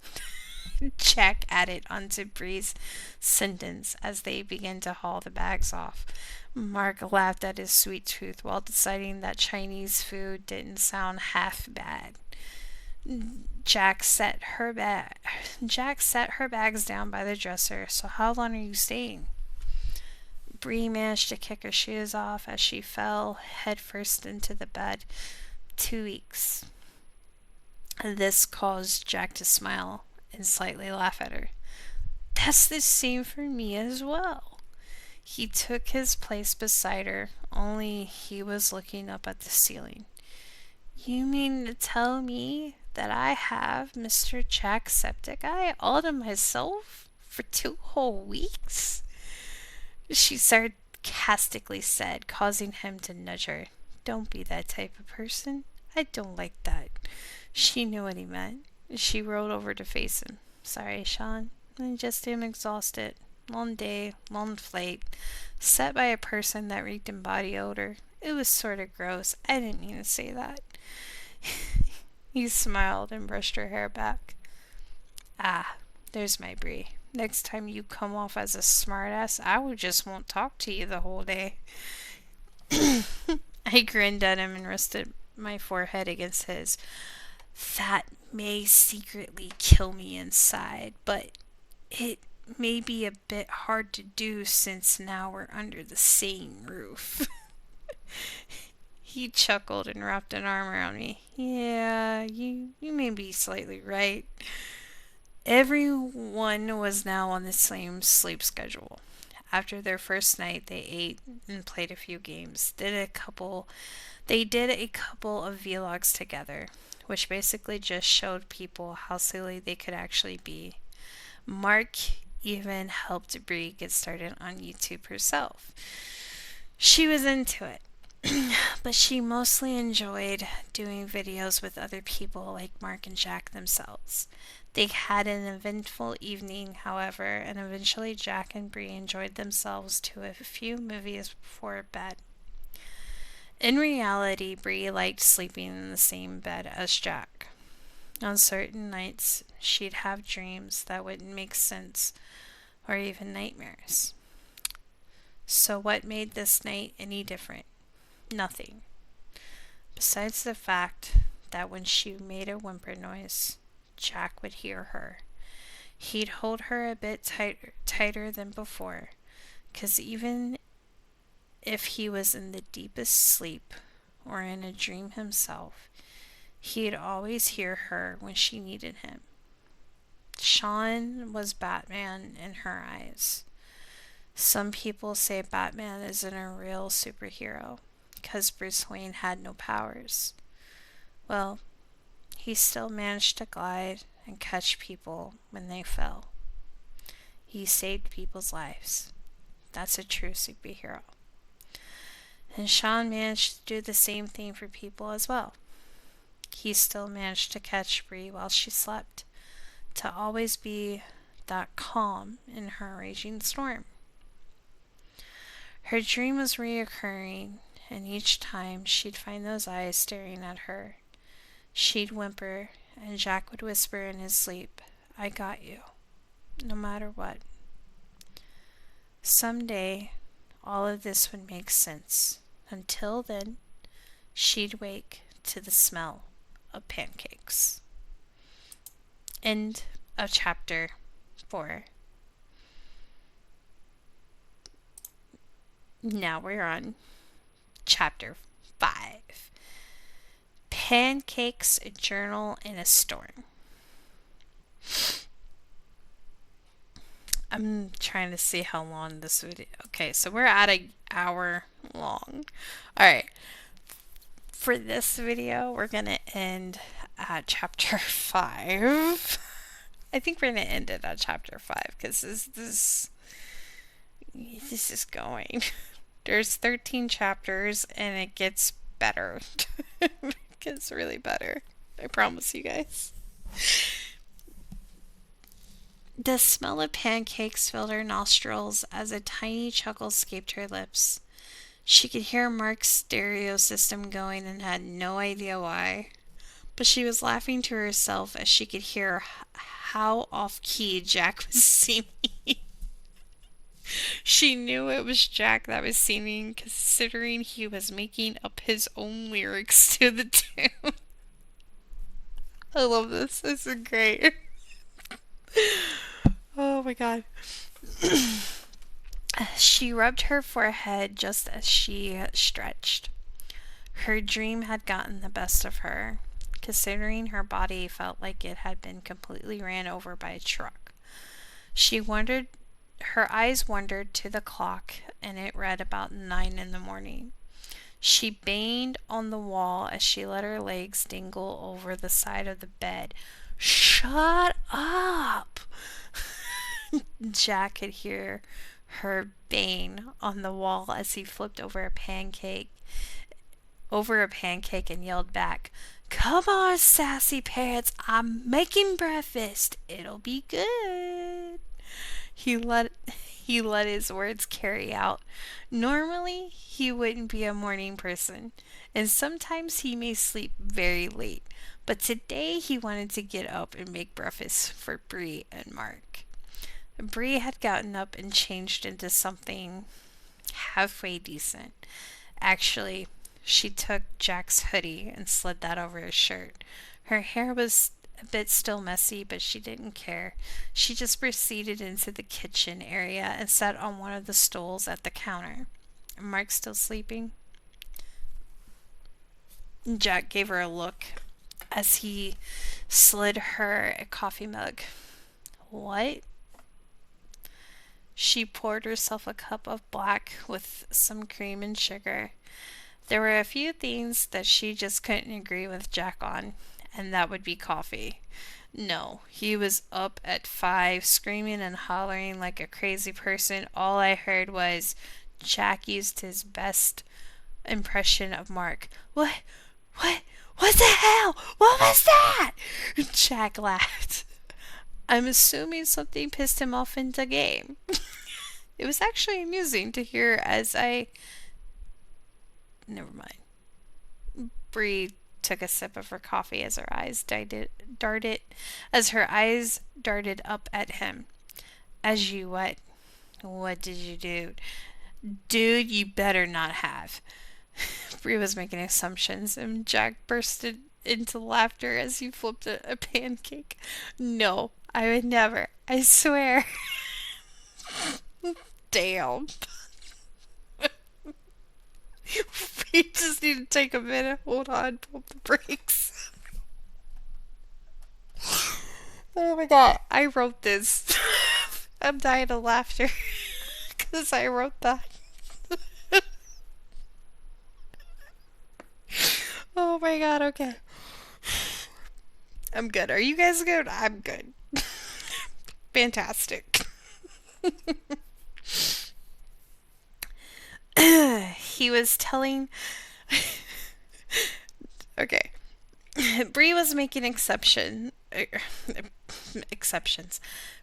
S1: Jack added onto Bree's sentence as they began to haul the bags off. Mark laughed at his sweet tooth while deciding that Chinese food didn't sound half bad. Jack set her bags down by the dresser. "So how long are you staying?" Bree managed to kick her shoes off as she fell headfirst into the bed. 2 weeks. This caused Jack to smile and slightly laugh at her. "That's the same for me as well." He took his place beside her, only he was looking up at the ceiling. "You mean to tell me that I have Mr. Jacksepticeye all to myself for 2 whole weeks?" She sarcastically said, causing him to nudge her. "Don't be that type of person. I don't like that." She knew what he meant. She rolled over to face him. "Sorry, Sean. I just am exhausted. Long day, long flight. Set by a person that reeked in body odor. It was sort of gross. I didn't mean to say that." He smiled and brushed her hair back. "Ah, there's my Bree. Next time you come off as a smartass, I just won't talk to you the whole day." I grinned at him and rested my forehead against his. "That may secretly kill me inside, but it may be a bit hard to do since now we're under the same roof." He chuckled and wrapped an arm around me. "Yeah, you may be slightly right." Everyone was now on the same sleep schedule. After their first night, they ate and played a few games. They did a couple of vlogs together, which basically just showed people how silly they could actually be. Mark even helped Bree get started on YouTube herself. She was into it. But she mostly enjoyed doing videos with other people like Mark and Jack themselves. They had an eventful evening, however, and eventually Jack and Bree enjoyed themselves to a few movies before bed. In reality, Bree liked sleeping in the same bed as Jack. On certain nights, she'd have dreams that wouldn't make sense or even nightmares. So, what made this night any different? Nothing. Besides the fact that when she made a whimper noise, Jack would hear her. He'd hold her a bit tighter than before, 'cause even if he was in the deepest sleep or in a dream himself, he'd always hear her when she needed him. Sean was Batman in her eyes. Some people say Batman isn't a real superhero because Bruce Wayne had no powers. Well, he still managed to glide and catch people when they fell. He saved people's lives. That's a true superhero. And Sean managed to do the same thing for people as well. He still managed to catch Bree while she slept, to always be that calm in her raging storm. Her dream was reoccurring, and each time she'd find those eyes staring at her, she'd whimper, and Jack would whisper in his sleep, "I got you, no matter what." Someday, all of this would make sense. Until then, she'd wake to the smell of pancakes. End of chapter 4. Now we're on chapter 5. Pancakes, a journal in a storm. I'm trying to see how long this video. Okay, so we're at an hour long. Alright. For this video, we're going to end at chapter 5. I think we're going to end it at chapter 5 because this is going. There's 13 chapters and it gets better. It gets really better. I promise you guys. The smell of pancakes filled her nostrils as a tiny chuckle escaped her lips. She could hear Mark's stereo system going and had no idea why. But she was laughing to herself as she could hear how off-key Jack was singing. She knew it was Jack that was singing, considering he was making up his own lyrics to the tune. I love this. This is great. Oh my god. She rubbed her forehead just as she stretched. Her dream had gotten the best of her, considering her body felt like it had been completely ran over by a truck. Her eyes wandered to the clock, and it read about 9 in the morning. She banged on the wall as she let her legs dangle over the side of the bed. "Shut up!" Jack could hear her bang on the wall as he flipped over a pancake and yelled back, "Come on, sassy pants, I'm making breakfast. It'll be good." He let his words carry out. Normally, he wouldn't be a morning person, and sometimes he may sleep very late, but today he wanted to get up and make breakfast for Bree and Mark. Bree had gotten up and changed into something halfway decent. Actually, she took Jack's hoodie and slid that over his shirt. Her hair was a bit still messy, but she didn't care. She just proceeded into the kitchen area and sat on one of the stools at the counter. "Mark still sleeping?" Jack gave her a look as he slid her a coffee mug. "What?" She poured herself a cup of black with some cream and sugar. There were a few things that she just couldn't agree with Jack on, and that would be coffee. No, he was up at 5, screaming and hollering like a crazy person. All I heard was Jack used his best impression of Mark. What, what the hell? What was that? Jack laughed. I'm assuming something pissed him off in the game. It was actually amusing to hear as I... Never mind. Bree took a sip of her coffee as her eyes darted up at him. As you what? What did you do? Dude, you better not have. Bree was making assumptions, and Jack bursted into laughter as he flipped a pancake. No, I would never. I swear. Damn. We just need to take a minute. Hold on. Pump the brakes. Oh my god. I wrote this. I'm dying of laughter. Because I wrote that. Oh my god, okay. I'm good. Are you guys good? I'm good. Fantastic. He was telling... Okay. Bree was making exceptions.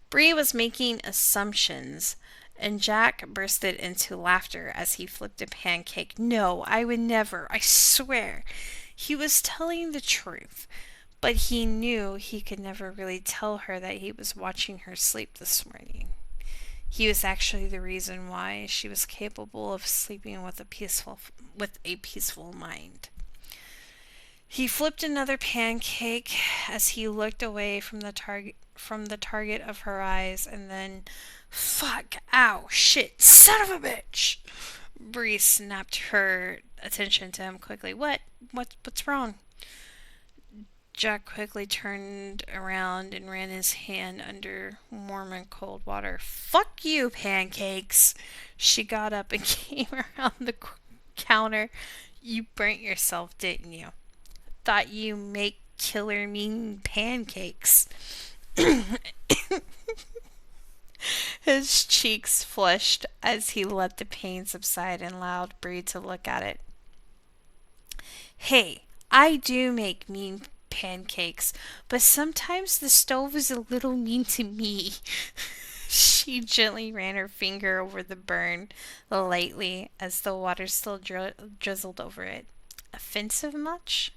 S1: Bree was making assumptions, and Jack bursted into laughter as he flipped a pancake. No, I would never. I swear. He was telling the truth, but he knew he could never really tell her that he was watching her sleep this morning. He was actually the reason why she was capable of sleeping with a peaceful mind. He flipped another pancake as he looked away from the target of her eyes, and then, fuck, ow, shit, son of a bitch! Bree snapped her attention to him quickly. What's wrong? Jack quickly turned around and ran his hand under warm and cold water. Fuck you, pancakes! She got up and came around the counter. You burnt yourself, didn't you? Thought you make killer mean pancakes. His cheeks flushed as he let the pain subside and allowed Bree to look at it. Hey, I do make mean pancakes, but sometimes the stove is a little mean to me. She gently ran her finger over the burn lightly as the water still drizzled over it. Offensive much?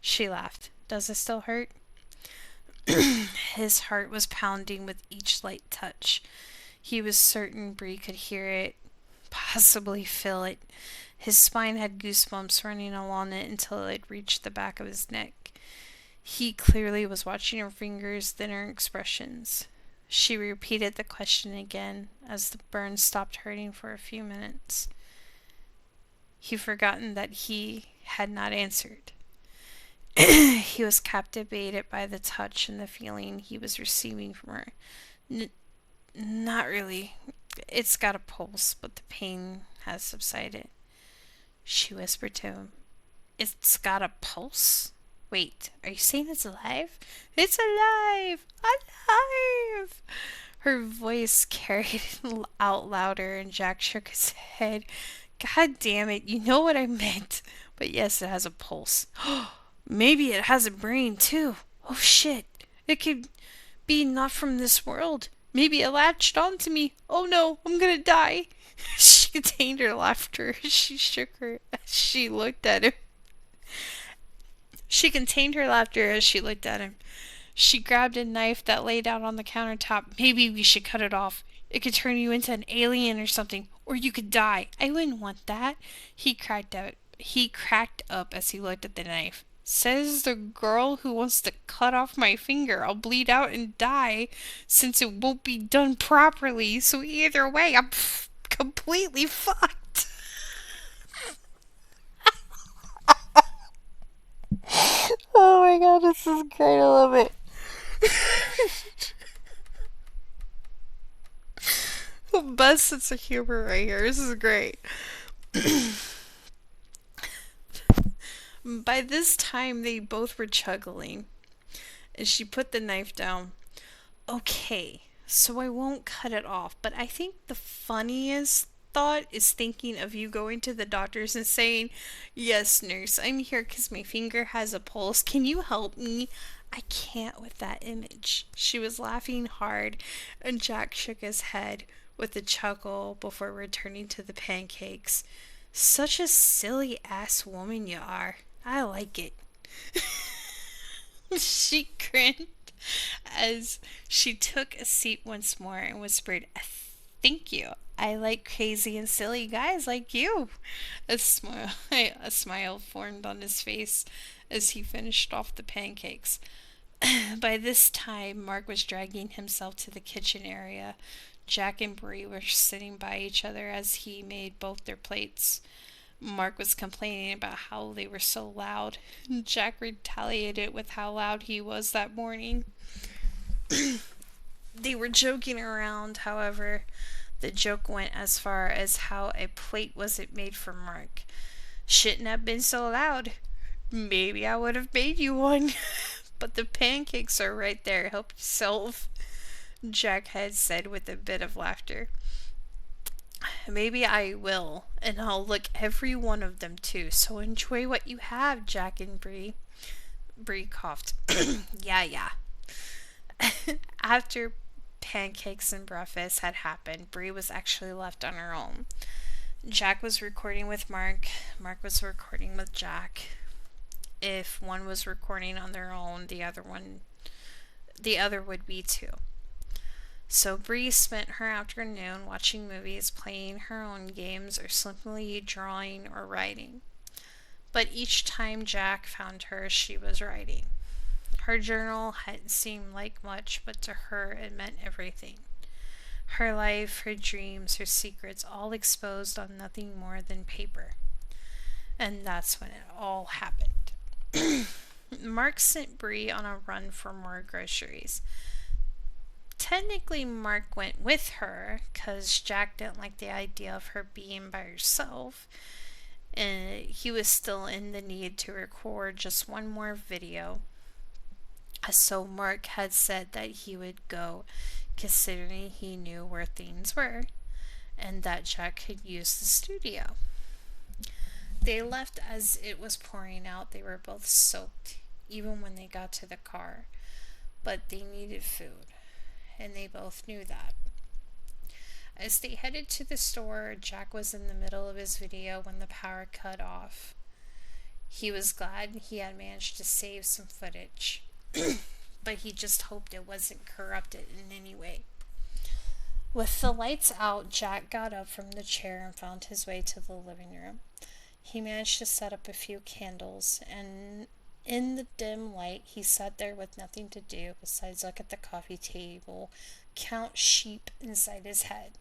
S1: She laughed. Does it still hurt? His heart was pounding with each light touch. He was certain Bree could hear it, possibly feel it. His spine had goosebumps running along it until it reached the back of his neck. He clearly was watching her fingers, then her expressions. She repeated the question again as the burn stopped hurting for a few minutes. He'd forgotten that he had not answered. He was captivated by the touch and the feeling he was receiving from her. Not really. It's got a pulse, but the pain has subsided. She whispered to him. It's got a pulse? Wait, are you saying it's alive? It's alive! Alive! Her voice carried out louder, and Jack shook his head. God damn it, you know what I meant. But yes, it has a pulse. Maybe it has a brain, too. Oh, shit. It could be not from this world. Maybe it latched onto me. Oh, no, I'm gonna die. She contained her laughter as she shook her as she looked at him. She contained her laughter as she looked at him. She grabbed a knife that lay down on the countertop. Maybe we should cut it off. It could turn you into an alien or something, or you could die. I wouldn't want that. He cracked up as he looked at the knife. Says the girl who wants to cut off my finger. I'll bleed out and die since it won't be done properly. So either way, I'm completely fucked. Oh my god, this is great. I love it. Best sense of humor right here. This is great. By this time, they both were chuckling, and she put the knife down. Okay, so I won't cut it off, but I think the funniest thought is thinking of you going to the doctors and saying, "Yes, nurse, I'm here because my finger has a pulse. Can you help me?" I can't with that image. She was laughing hard, and Jack shook his head with a chuckle before returning to the pancakes. "Such a silly ass woman you are. I like it." She grinned as she took a seat once more and whispered, "Thank you. I like crazy and silly guys like you." A smile formed on his face as he finished off the pancakes. By this time, Mark was dragging himself to the kitchen area. Jack and Bree were sitting by each other as he made both their plates. Mark was complaining about how they were so loud. Jack retaliated with how loud he was that morning. They were joking around, however. The joke went as far as how a plate wasn't made for Mark. "Shouldn't have been so loud. Maybe I would have made you one." "But the pancakes are right there. Help yourself," Jack had said with a bit of laughter. "Maybe I will, and I'll lick every one of them too, so enjoy what you have, Jack and Bree." Bree coughed. Yeah. After pancakes and breakfast had happened, Bree was actually left on her own. Jack was recording with Mark. Mark was recording with Jack. If one was recording on their own, the other would be too. So Bree spent her afternoon watching movies, playing her own games, or simply drawing or writing. But each time Jack found her, she was writing. Her journal hadn't seemed like much, but to her it meant everything. Her life, her dreams, her secrets, all exposed on nothing more than paper. And that's when it all happened. Mark sent Bree on a run for more groceries. Technically, Mark went with her because Jack didn't like the idea of her being by herself, and he was still in the need to record just one more video. So Mark had said that he would go, considering he knew where things were and that Jack could use the studio. They left as it was pouring out. They were both soaked, even when they got to the car, but they needed food, and they both knew that. As they headed to the store, Jack was in the middle of his video when the power cut off. He was glad he had managed to save some footage, but he just hoped it wasn't corrupted in any way. With the lights out, Jack got up from the chair and found his way to the living room. He managed to set up a few candles, and in the dim light, he sat there with nothing to do besides look at the coffee table, count sheep inside his head.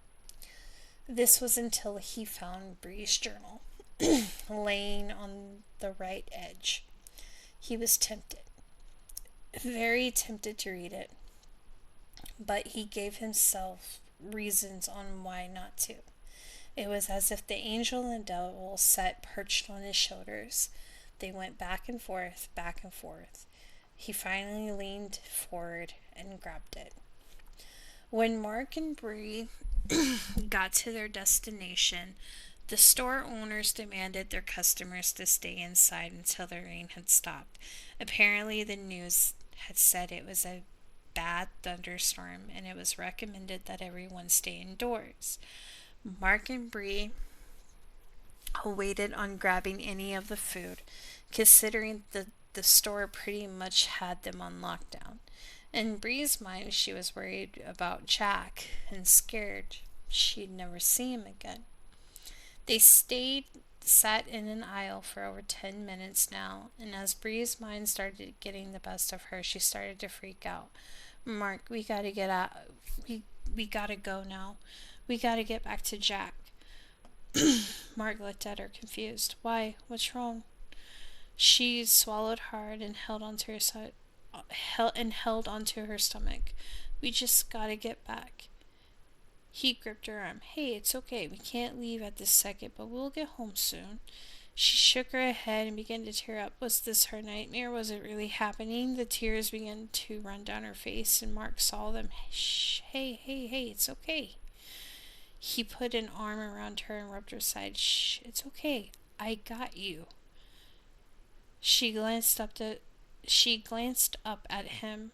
S1: This was until he found Bree's journal, laying on the right edge. He was tempted, very tempted to read it, but he gave himself reasons on why not to. It was as if the angel and the devil sat perched on his shoulders. They went back and forth, back and forth. He finally leaned forward and grabbed it. When Mark and Bree got to their destination, the store owners demanded their customers to stay inside until the rain had stopped. Apparently, the news had said it was a bad thunderstorm, and it was recommended that everyone stay indoors. Mark and Bree waited on grabbing any of the food, considering the store pretty much had them on lockdown. In Bree's mind, she was worried about Jack and scared she'd never see him again. They sat in an aisle for over 10 minutes now, and as Bree's mind started getting the best of her, she started to freak out. "Mark, we gotta get out. We gotta go now. We gotta get back to Jack." Mark looked at her confused. "Why? What's wrong?" She swallowed hard and held onto her stomach. "We just gotta get back." He gripped her arm. "Hey, it's okay. We can't leave at this second, but we'll get home soon." She shook her head and began to tear up. Was this her nightmare? Was it really happening? The tears began to run down her face, and Mark saw them. Hey, it's okay." He put an arm around her and rubbed her side. Shh, it's okay. I got you. She glanced up at him.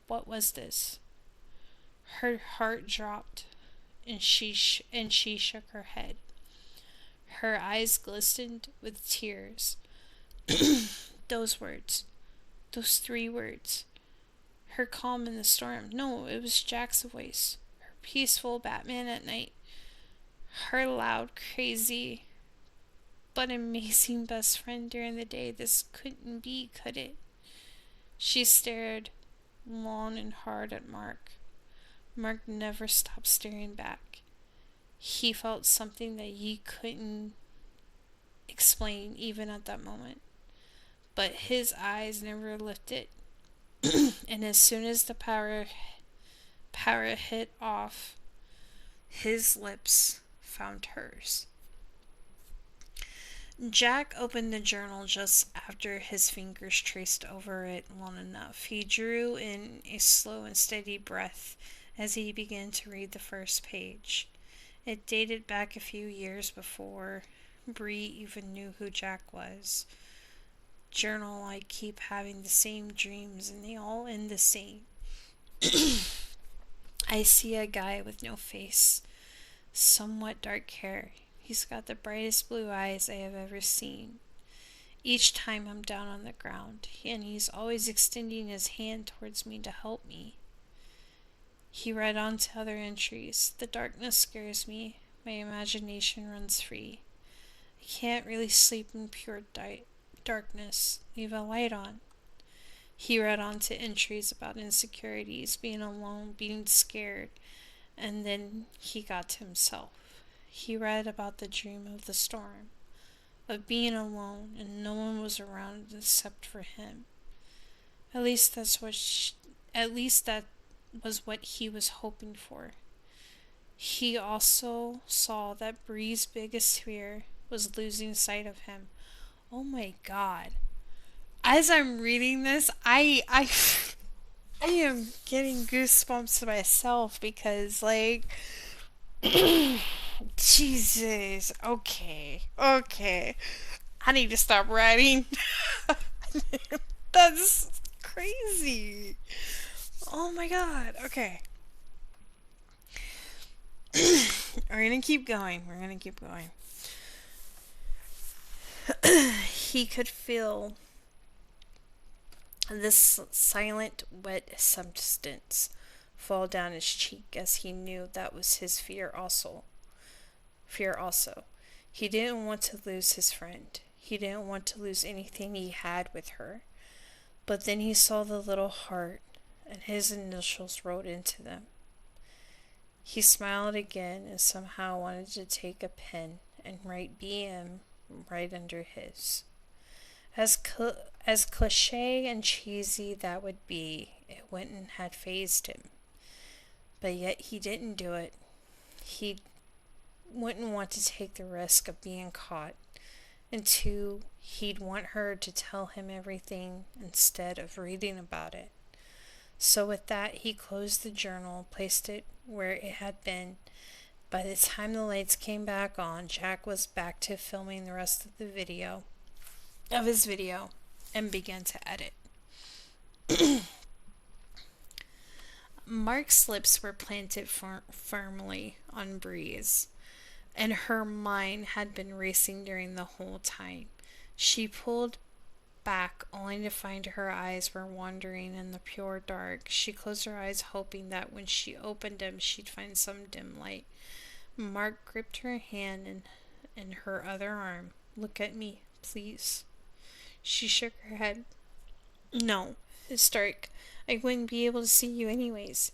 S1: What was this? Her heart dropped, and she shook her head. Her eyes glistened with tears. Those words. Those 3 words. Her calm in the storm. No, it was Jack's voice. Her peaceful Batman at night. Her loud, crazy, but amazing best friend during the day. This couldn't be, could it? She stared long and hard at Mark. Mark never stopped staring back. He felt something that he couldn't explain even at that moment. But his eyes never lifted. And as soon as the power hit off, his lips found hers. Jack opened the journal just after his fingers traced over it long enough. He drew in a slow and steady breath as he began to read the first page. It dated back a few years before Bree even knew who Jack was. Journal, I keep having the same dreams and they all end the same. I see a guy with no face, somewhat dark hair. He's got the brightest blue eyes I have ever seen. Each time I'm down on the ground, and he's always extending his hand towards me to help me. He read on to other entries. The darkness scares me. My imagination runs free. I can't really sleep in pure darkness. Leave a light on. He read on to entries about insecurities, being alone, being scared, and then he got to himself. He read about the dream of the storm, of being alone and no one was around except for him. At least that was what he was hoping for. He also saw that Bree's biggest fear was losing sight of him. Oh my God. As I'm reading this, I am getting goosebumps myself because, like, Jesus. Okay. I need to stop writing. That's crazy. Oh my God. Okay. We're gonna keep going. He could feel this silent, wet substance fall down his cheek as he knew that was his fear also. He didn't want to lose his friend. He didn't want to lose anything he had with her. But then he saw the little heart and his initials wrote into them. He smiled again and somehow wanted to take a pen and write BM right under his. As cliche and cheesy that would be, it wouldn't have fazed him. But yet he didn't do it. He wouldn't want to take the risk of being caught. And 2, he'd want her to tell him everything instead of reading about it. So with that, he closed the journal, placed it where it had been. By the time the lights came back on, Jack was back to filming the rest of his video and began to edit. Mark's lips were planted firmly on Bree's, and her mind had been racing during the whole time. She pulled back only to find her eyes were wandering in the pure dark. She closed her eyes hoping that when she opened them she'd find some dim light. Mark gripped her hand in her other arm. Look at me, please. She shook her head. No, it's dark. I wouldn't be able to see you anyways.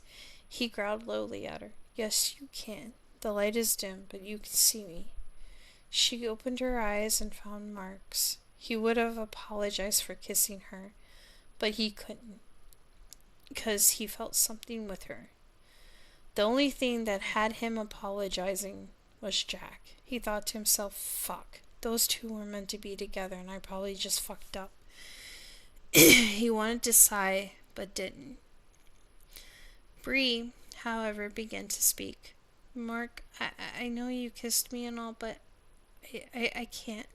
S1: He growled lowly at her. Yes, you can. The light is dim, but you can see me. She opened her eyes and found Mark's. He would have apologized for kissing her, but he couldn't, because he felt something with her. The only thing that had him apologizing was Jack. He thought to himself, fuck, those two were meant to be together and I probably just fucked up. He wanted to sigh, but didn't. Bree, however, began to speak. Mark, I know you kissed me and all, but I can't.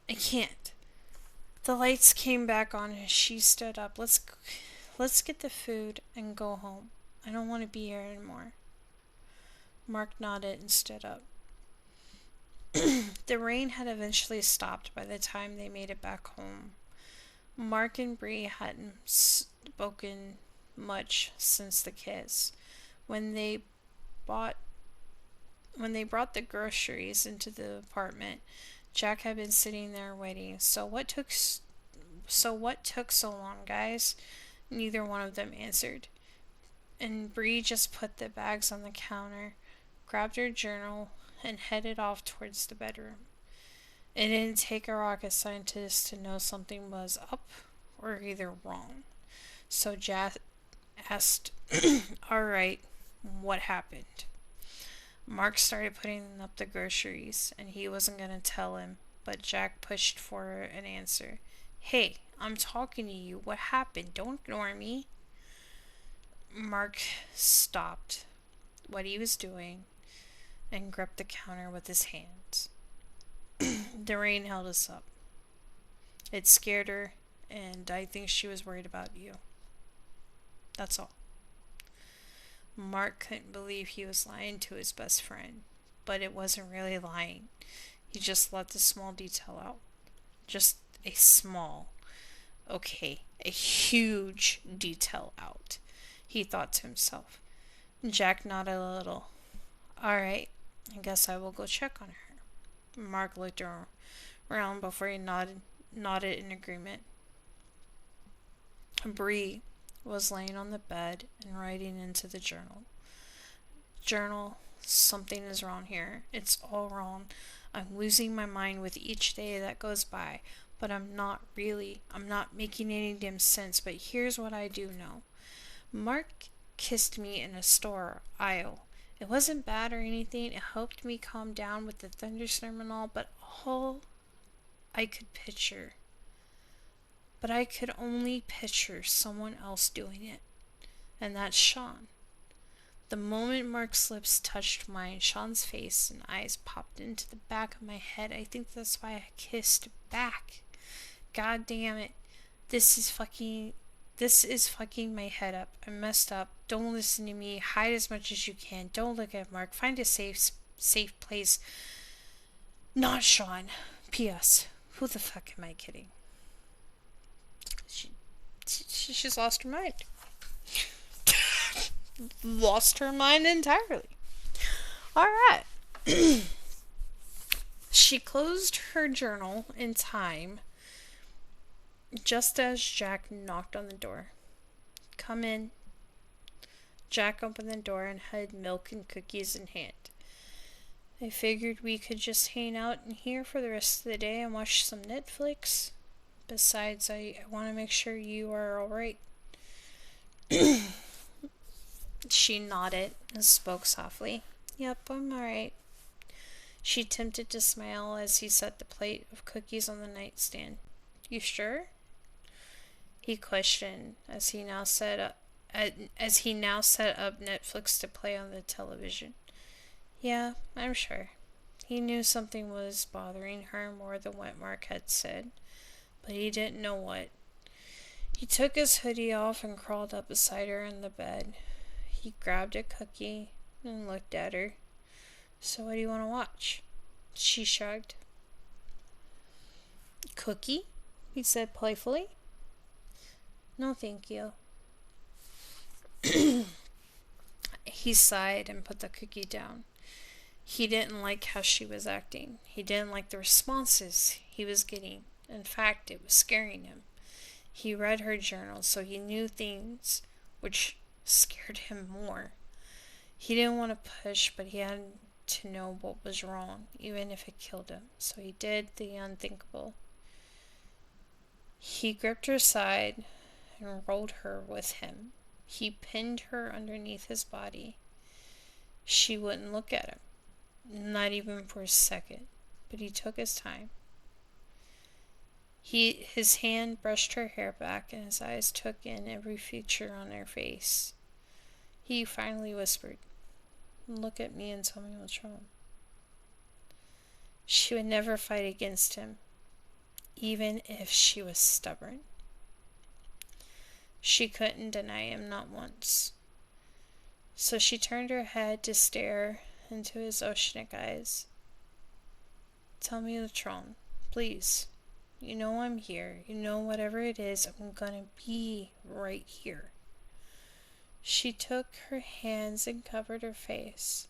S1: I can't. The lights came back on and she stood up. Let's get the food and go home. I don't want to be here anymore. Mark nodded and stood up. The rain had eventually stopped by the time they made it back home. Mark and Bree hadn't spoken much since the kiss. When they bought when they brought the groceries into the apartment, Jack had been sitting there waiting. So what took so long, guys? Neither one of them answered. And Bree just put the bags on the counter, grabbed her journal, and headed off towards the bedroom. It didn't take a rocket scientist to know something was up or either wrong. So Jack asked, Alright, what happened? Mark started putting up the groceries, and he wasn't going to tell him, but Jack pushed for an answer. Hey, I'm talking to you. What happened? Don't ignore me. Mark stopped what he was doing and gripped the counter with his hands. The rain held us up. It scared her, and I think she was worried about you. That's all. Mark couldn't believe he was lying to his best friend, but it wasn't really lying. He just left a small detail out. Just a small, okay, a huge detail out, he thought to himself. Jack nodded a little. Alright, I guess I will go check on her. Mark looked around before he nodded in agreement. Bree was laying on the bed and writing into the journal. Journal, something is wrong here. It's all wrong. I'm losing my mind with each day that goes by, but I'm not making any damn sense, but here's what I do know. Mark kissed me in a store aisle. It wasn't bad or anything. It helped me calm down with the thunderstorm and all, but I could picture but I could only picture someone else doing it, and that's Sean. The moment Mark's lips touched mine, Sean's face and eyes popped into the back of my head. I think that's why I kissed back. God damn it. This is fucking my head up. I messed up. Don't listen to me. Hide as much as you can. Don't look at Mark. Find a safe place. Not Sean. P.S. Who the fuck am I kidding? She's lost her mind. Lost her mind entirely. Alright. She closed her journal in time just as Jack knocked on the door. Come in. Jack opened the door and had milk and cookies in hand. I figured we could just hang out in here for the rest of the day and watch some Netflix. Besides, I want to make sure you are alright. She nodded and spoke softly. Yep, I'm alright. She attempted to smile as he set the plate of cookies on the nightstand. You sure? He questioned as he now set up Netflix to play on the television. Yeah, I'm sure. He knew something was bothering her more than what Mark had said, but he didn't know what. He took his hoodie off and crawled up beside her in the bed. He grabbed a cookie and looked at her. So what do you want to watch? She shrugged. Cookie? He said playfully. No, thank you. He sighed and put the cookie down. He didn't like how she was acting. He didn't like the responses he was getting. In fact, it was scaring him. He read her journal, so he knew things which scared him more. He didn't want to push, but he had to know what was wrong, even if it killed him. So he did the unthinkable. He gripped her side and rolled her with him. He pinned her underneath his body. She wouldn't look at him, not even for a second, but he took his time. His hand brushed her hair back, and his eyes took in every feature on her face. He finally whispered, Look at me and tell me what's wrong. She would never fight against him, even if she was stubborn. She couldn't deny him, not once. So she turned her head to stare into his oceanic eyes. Tell me what's wrong, please. You know I'm here. You know whatever it is, I'm gonna be right here. She took her hands and covered her face.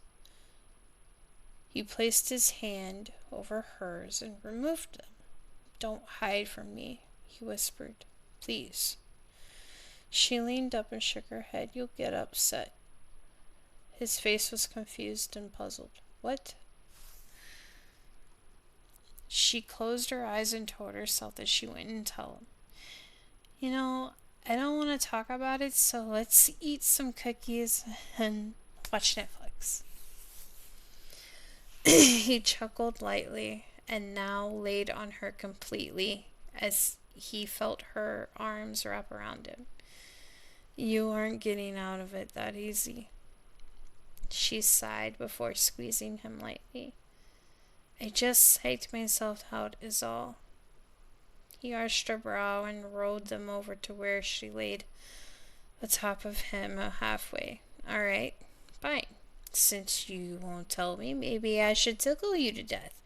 S1: He placed his hand over hers and removed them. Don't hide from me, he whispered. Please. She leaned up and shook her head. You'll get upset. His face was confused and puzzled. What? She closed her eyes and told herself that she wouldn't tell him. You know, I don't want to talk about it, so let's eat some cookies and watch Netflix. He chuckled lightly and now laid on her completely as he felt her arms wrap around him. You aren't getting out of it that easy. She sighed before squeezing him lightly. I just psyched myself out is all. He arched her brow and rolled them over to where she laid atop of him halfway. All right, fine. Since you won't tell me, maybe I should tickle you to death.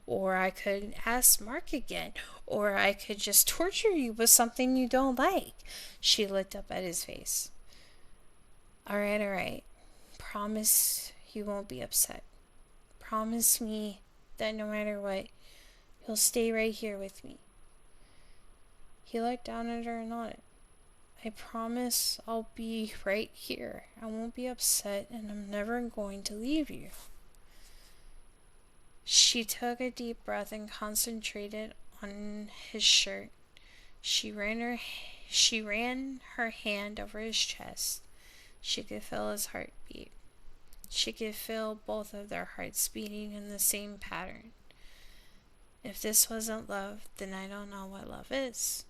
S1: Or I could ask Mark again. Or I could just torture you with something you don't like. She looked up at his face. All right. Promise you won't be upset. Promise me that no matter what, you'll stay right here with me. He looked down at her and nodded. I promise I'll be right here. I won't be upset and I'm never going to leave you. She took a deep breath and concentrated on his shirt. She ran her hand over his chest. She could feel his heartbeat. She could feel both of their hearts beating in the same pattern. If this wasn't love, then I don't know what love is.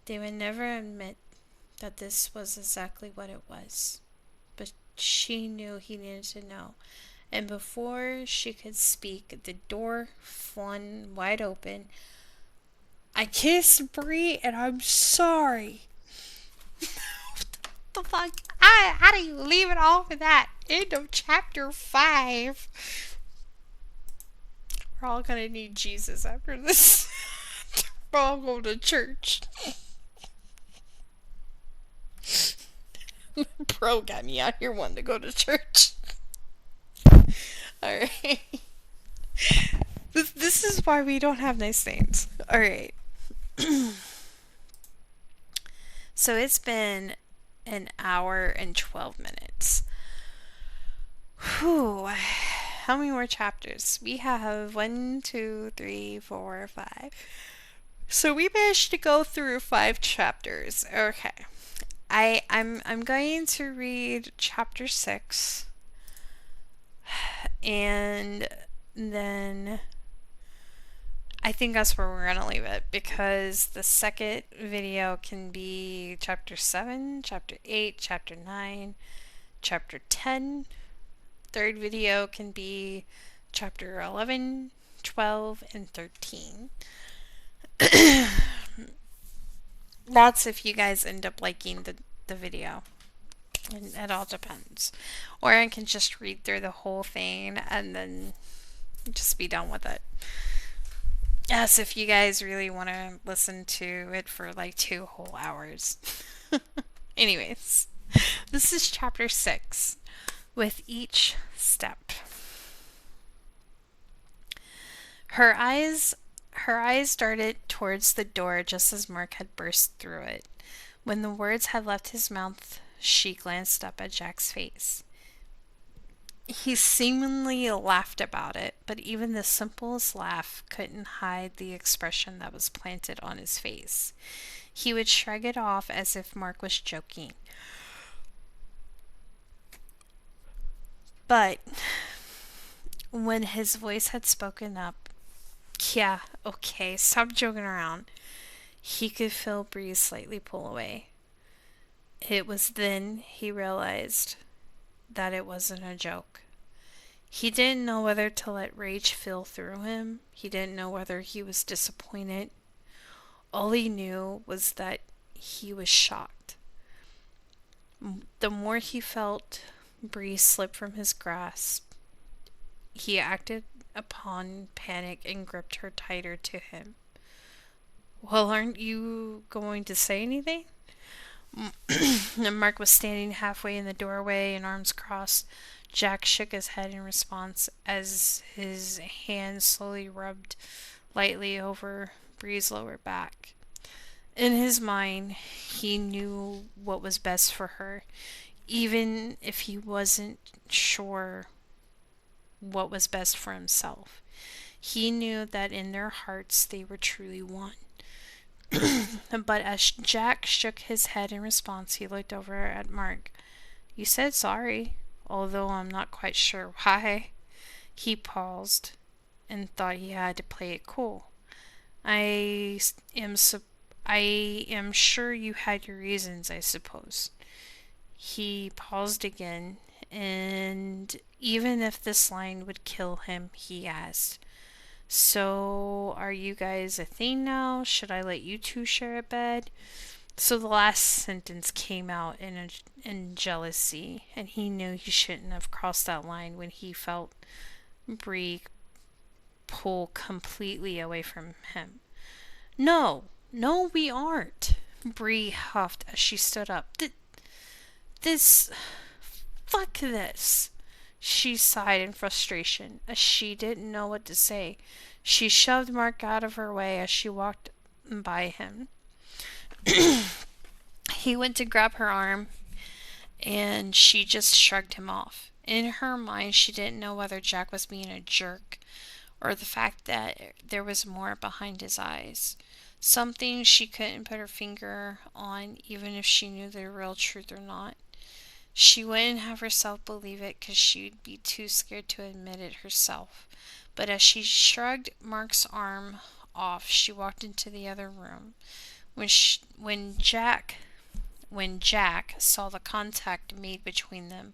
S1: They would never admit that this was exactly what it was. But she knew he needed to know. And before she could speak, the door flung wide open. I kissed Bree and I'm sorry. What the fuck? How do you leave it off of that? End of chapter 5. We're all gonna need Jesus after this. We're all going to church. Bro got me out here wanting to go to church. Alright. This is why we don't have nice names. Alright. So it's been an hour and 12 minutes. Whew. How many more chapters? We have 1, 2, 3, 4, 5. So we managed to go through 5 chapters. Okay. I'm going to read chapter 6. And then I think that's where we're going to leave it, because the second video can be chapter 7, chapter 8, chapter 9, chapter 10. Third video can be chapter 11, 12, and 13. That's if you guys end up liking the video. And it all depends. Or I can just read through the whole thing and then just be done with it. Yes, if you guys really want to listen to it for like 2 whole hours. Anyways, this is chapter 6, with each step. Her eyes darted towards the door just as Mark had burst through it. When the words had left his mouth, she glanced up at Jack's face. He seemingly laughed about it, but even the simplest laugh couldn't hide the expression that was planted on his face. He would shrug it off as if Mark was joking. But when his voice had spoken up, yeah, okay, stop joking around, he could feel Breeze slightly pull away. It was then he realized that it wasn't a joke. He didn't know whether to let rage fill through him. He didn't know whether he was disappointed. All he knew was that he was shocked. The more he felt Bree slip from his grasp, he acted upon panic and gripped her tighter to him. Well, aren't you going to say anything? Mark was standing halfway in the doorway and arms crossed. Jack shook his head in response as his hand slowly rubbed lightly over Bree's lower back. In his mind, he knew what was best for her, even if he wasn't sure what was best for himself. He knew that in their hearts they were truly one. But as Jack shook his head in response, he looked over at Mark. You said sorry, although I'm not quite sure why. He paused and thought he had to play it cool. I am I am sure you had your reasons, I suppose. He paused again, and even if this line would kill him, he asked, so, are you guys a thing now? Should I let you two share a bed? So the last sentence came out in jealousy, and he knew he shouldn't have crossed that line when he felt Bree pull completely away from him. No, no, we aren't. Bree huffed as she stood up. This. Fuck this. She sighed in frustration as she didn't know what to say. She shoved Mark out of her way as she walked by him. He went to grab her arm, and she just shrugged him off. In her mind, she didn't know whether Jack was being a jerk or the fact that there was more behind his eyes. Something she couldn't put her finger on, even if she knew the real truth or not. She wouldn't have herself believe it because she'd be too scared to admit it herself. But as she shrugged Mark's arm off, she walked into the other room. When Jack saw the contact made between them,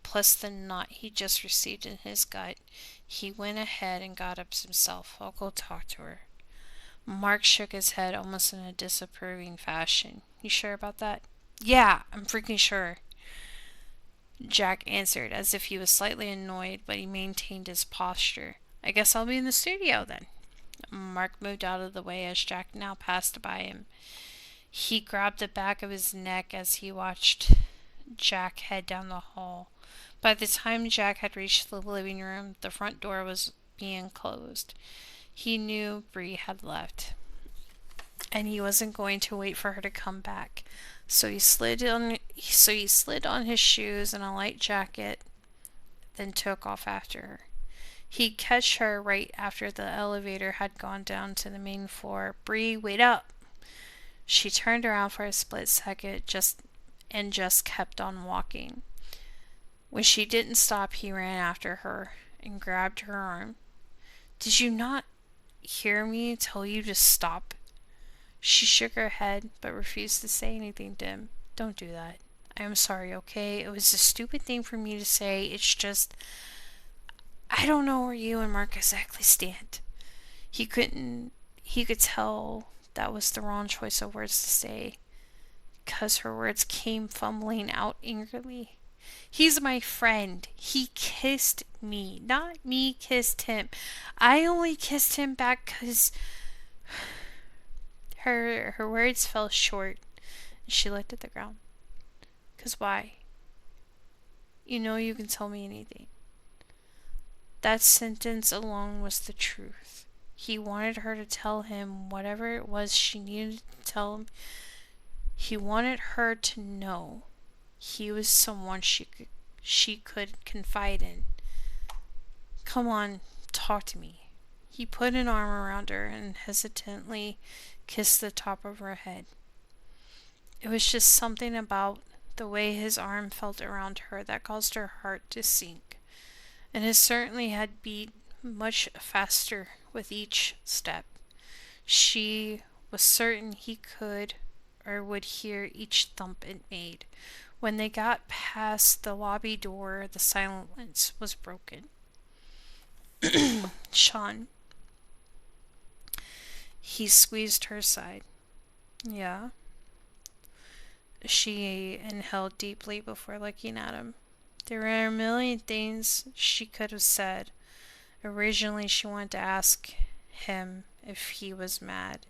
S1: plus the knot he just received in his gut, he went ahead and got up himself. I'll go talk to her. Mark shook his head almost in a disapproving fashion. You sure about that? Yeah, I'm freaking sure. Jack answered as if he was slightly annoyed, but he maintained his posture. I guess I'll be in the studio then. Mark moved out of the way as Jack now passed by him. He grabbed the back of his neck as he watched Jack head down the hall. By the time Jack had reached the living room, the front door was being closed. He knew Bree had left, and he wasn't going to wait for her to come back. So he slid on his shoes and a light jacket, then took off after her. He'd catch her right after the elevator had gone down to the main floor. Bree, wait up! She turned around for a split second just kept on walking. When she didn't stop, he ran after her and grabbed her arm. Did you not hear me tell you to stop? She shook her head, but refused to say anything to him. Don't do that. I am sorry, okay? It was a stupid thing for me to say. It's just, I don't know where you and Mark exactly stand. He could tell that was the wrong choice of words to say, because her words came fumbling out angrily. He's my friend. He kissed me, not me kissed him. I only kissed him back because... Her words fell short, and she looked at the ground. 'Cause why? You know you can tell me anything. That sentence alone was the truth. He wanted her to tell him whatever it was she needed to tell him. He wanted her to know he was someone she could confide in. Come on, talk to me. He put an arm around her and hesitantly kissed the top of her head. It was just something about the way his arm felt around her that caused her heart to sink, and it certainly had beat much faster with each step. She was certain he could or would hear each thump it made. When they got past the lobby door, the silence was broken. Sean, he squeezed her side. Yeah. She inhaled deeply before looking at him. There were a million things she could have said. Originally, she wanted to ask him if he was mad,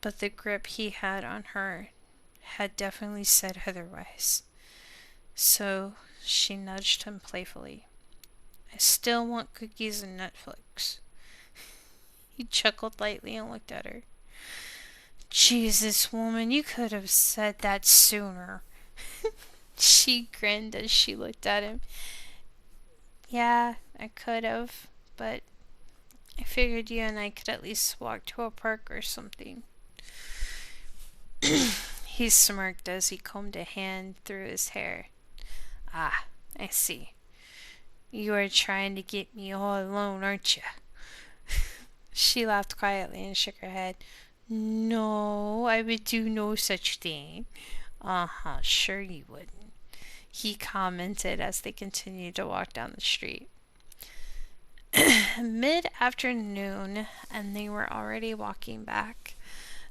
S1: but the grip he had on her had definitely said otherwise. So she nudged him playfully. I still want cookies and Netflix. He chuckled lightly and looked at her. Jesus, woman, you could have said that sooner. She grinned as she looked at him. Yeah, I could have, but I figured you and I could at least walk to a park or something. He smirked as he combed a hand through his hair. Ah, I see. You are trying to get me all alone, aren't you? She laughed quietly and shook her head. No, I would do no such thing. Uh-huh, sure you wouldn't, he commented as they continued to walk down the street. Mid-afternoon, and they were already walking back.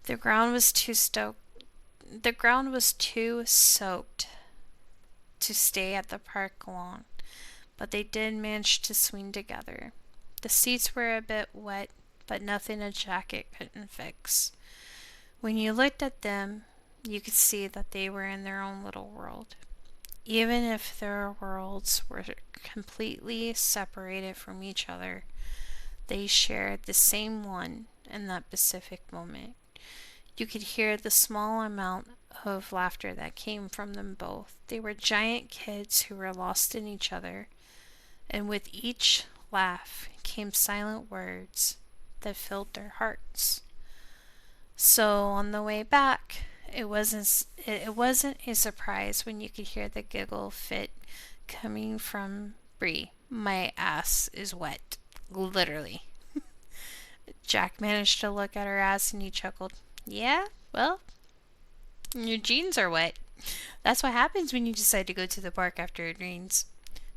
S1: The ground was too soaked to stay at the park long, but they did manage to swing together. The seats were a bit wet, but nothing a jacket couldn't fix. When you looked at them, you could see that they were in their own little world. Even if their worlds were completely separated from each other, they shared the same one in that specific moment. You could hear the small amount of laughter that came from them both. They were giant kids who were lost in each other, and with each laugh came silent words that filled their hearts. So on the way back, it wasn't a surprise when you could hear the giggle fit coming from Bree. My ass is wet. Literally. Jack managed to look at her ass and he chuckled. Yeah, well, your jeans are wet. That's what happens when you decide to go to the park after it rains.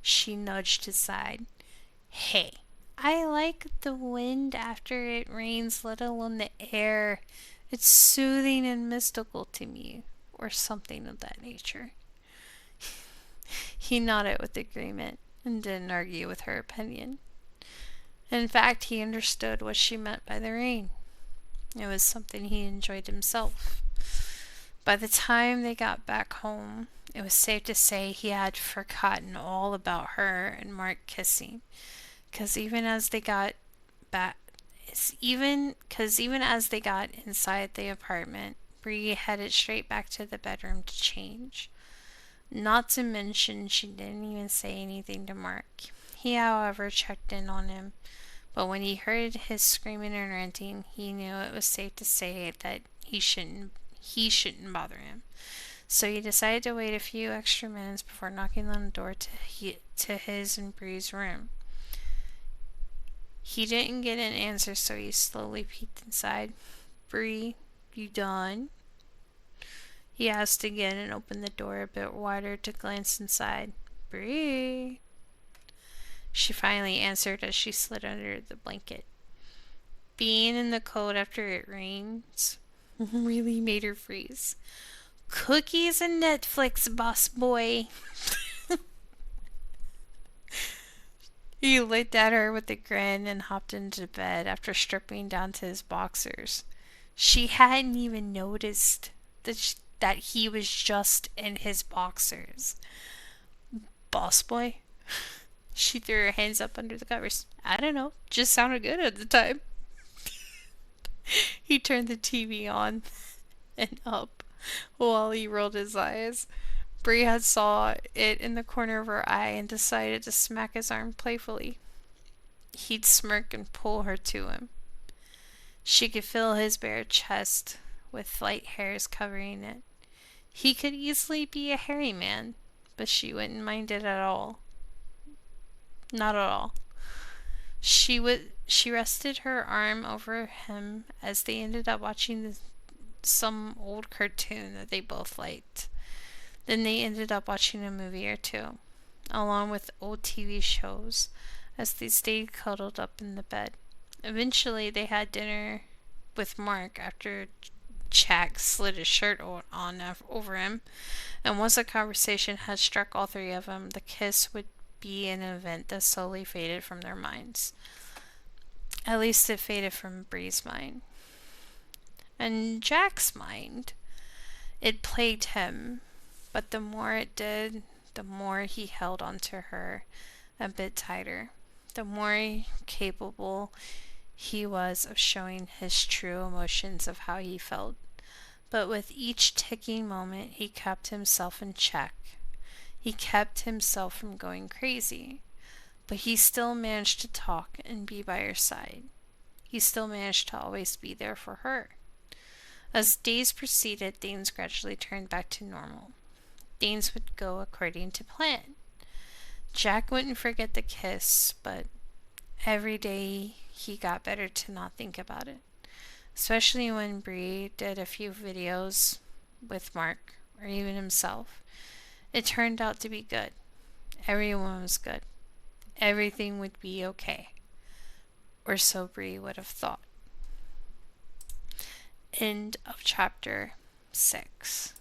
S1: She nudged his side. Hey, I like the wind after it rains, let alone the air. It's soothing and mystical to me, or something of that nature. He nodded with agreement and didn't argue with her opinion. In fact, he understood what she meant by the rain. It was something he enjoyed himself. By the time they got back home, it was safe to say he had forgotten all about her and Mark kissing. Even as they got inside the apartment, Bree headed straight back to the bedroom to change. Not to mention, she didn't even say anything to Mark. He, however, checked in on him, but when he heard his screaming and ranting, he knew it was safe to say that he shouldn't bother him. So he decided to wait a few extra minutes before knocking on the door to his and Bree's room. He didn't get an answer, so he slowly peeked inside. Bree, you done? He asked again and opened the door a bit wider to glance inside. Bree. She finally answered as she slid under the blanket. Being in the cold after it rains really made her freeze. Cookies and Netflix, boss boy. He looked at her with a grin and hopped into bed after stripping down to his boxers. She hadn't even noticed that he was just in his boxers. Boss boy? She threw her hands up under the covers. I don't know, just sounded good at the time. He turned the TV on and up while he rolled his eyes. Bree had saw it in the corner of her eye and decided to smack his arm playfully. He'd smirk and pull her to him. She could feel his bare chest with light hairs covering it. He could easily be a hairy man, but she wouldn't mind it at all. Not at all. She rested her arm over him as they ended up watching some old cartoon that they both liked. Then they ended up watching a movie or two, along with old TV shows, as they stayed cuddled up in the bed. Eventually, they had dinner with Mark after Jack slid his shirt on over him, and once the conversation had struck all three of them, the kiss would be an event that slowly faded from their minds. At least it faded from Bree's mind. And Jack's mind, it plagued him, but the more it did, the more he held onto her a bit tighter, the more capable he was of showing his true emotions of how he felt. But with each ticking moment, he kept himself in check. He kept himself from going crazy. But he still managed to talk and be by her side. He still managed to always be there for her. As days proceeded, things gradually turned back to normal. Things would go according to plan. Jack wouldn't forget the kiss, but every day he got better to not think about it. Especially when Bree did a few videos with Mark, or even himself. It turned out to be good. Everyone was good. Everything would be okay. Or so Bree would have thought. End of chapter 6.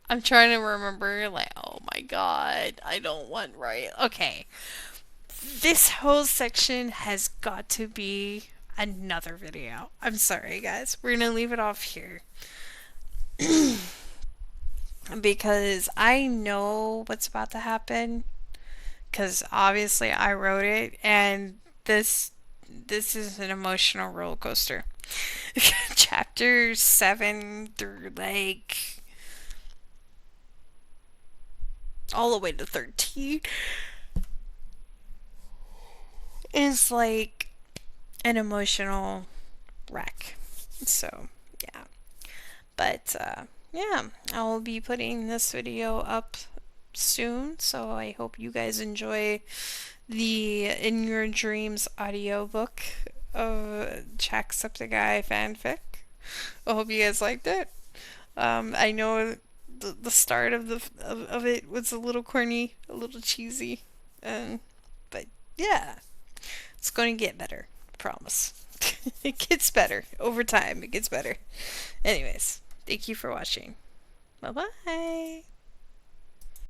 S1: I'm trying to remember, like, oh my god, I don't want right. Okay. This whole section has got to be another video. I'm sorry, guys. We're gonna leave it off here. Because I know what's about to happen. Because obviously I wrote it, and this is an emotional roller coaster. Chapter 7 through like all the way to 13 is like an emotional wreck. So, yeah. But, yeah, I will be putting this video up soon, so I hope you guys enjoy the In Your Dreams audiobook of Jacksepticeye fanfic. I hope you guys liked it. I know the start of of it was a little corny, a little cheesy, but yeah, it's going to get better. Promise. It gets better over time. It gets better. Anyways, thank you for watching. Bye bye.